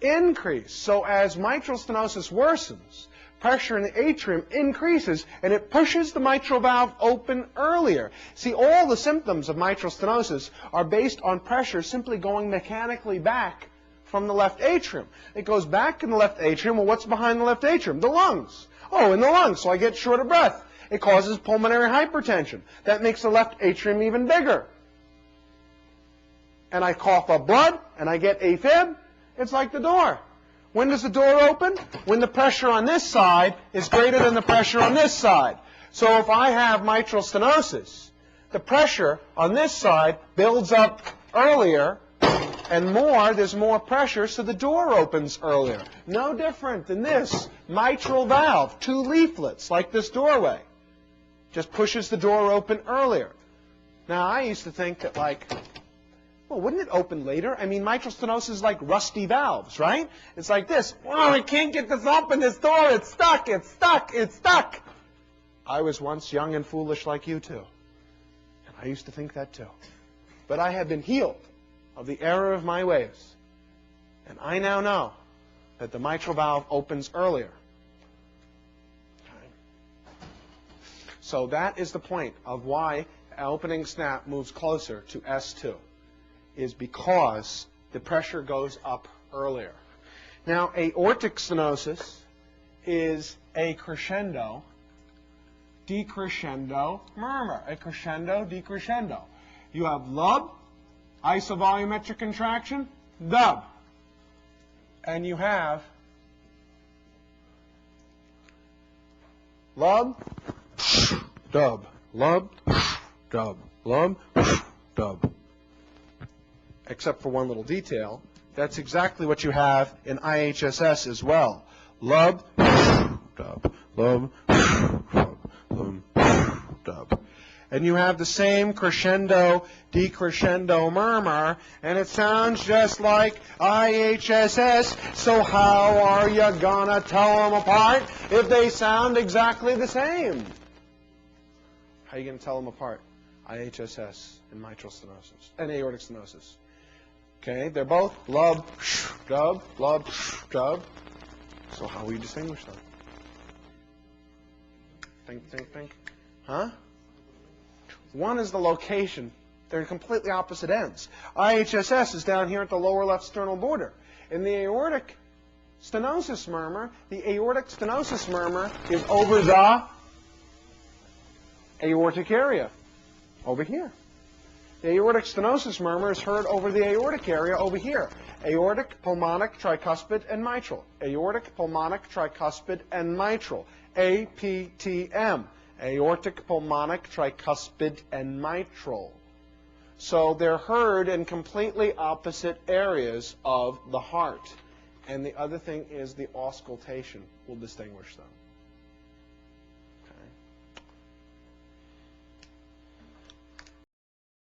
Increase. So as mitral stenosis worsens, pressure in the atrium increases, and it pushes the mitral valve open earlier. See, all the symptoms of mitral stenosis are based on pressure simply going mechanically back from the left atrium. It goes back in the left atrium. Well, what's behind the left atrium? The lungs. Oh, in the lungs, so I get short of breath. It causes pulmonary hypertension. That makes the left atrium even bigger. And I cough up blood, and I get AFib. It's like the door. When does the door open? When the pressure on this side is greater than the pressure on this side. So if I have mitral stenosis, the pressure on this side builds up earlier, and there's more pressure, so the door opens earlier. No different than this mitral valve, 2 leaflets, like this doorway. Just pushes the door open earlier. Now, I used to think that, well, wouldn't it open later? I mean, mitral stenosis is like rusty valves, right? It's like this. Oh, I can't get this open, this door. It's stuck, it's stuck, it's stuck. I was once young and foolish like you too. And I used to think that too. But I have been healed of the error of my ways. And I now know that the mitral valve opens earlier. Okay. So that is the point of why opening snap moves closer to S2. Is because the pressure goes up earlier. Now, aortic stenosis is a crescendo, decrescendo murmur. A crescendo, decrescendo. You have lub, isovolumetric contraction, dub. And you have lub, dub, lub, dub, lub, dub. Except for one little detail, that's exactly what you have in IHSS as well. Lub, dub, lub, dub, lub, dub. And you have the same crescendo, decrescendo murmur, and it sounds just like IHSS, so how are you gonna tell them apart if they sound exactly the same? How are you gonna tell them apart? IHSS and mitral stenosis, and aortic stenosis. Okay, they're both lub, dub, lub, dub. So how will you distinguish them? Think. Huh? One is the location. They're completely opposite ends. IHSS is down here at the lower left sternal border. In the aortic stenosis murmur, the aortic stenosis murmur is over the aortic area, over here. The aortic stenosis murmur is heard over the aortic area over here. Aortic, pulmonic, tricuspid, and mitral. Aortic, pulmonic, tricuspid, and mitral. APTM. Aortic, pulmonic, tricuspid, and mitral. So they're heard in completely opposite areas of the heart. And the other thing is the auscultation will distinguish them.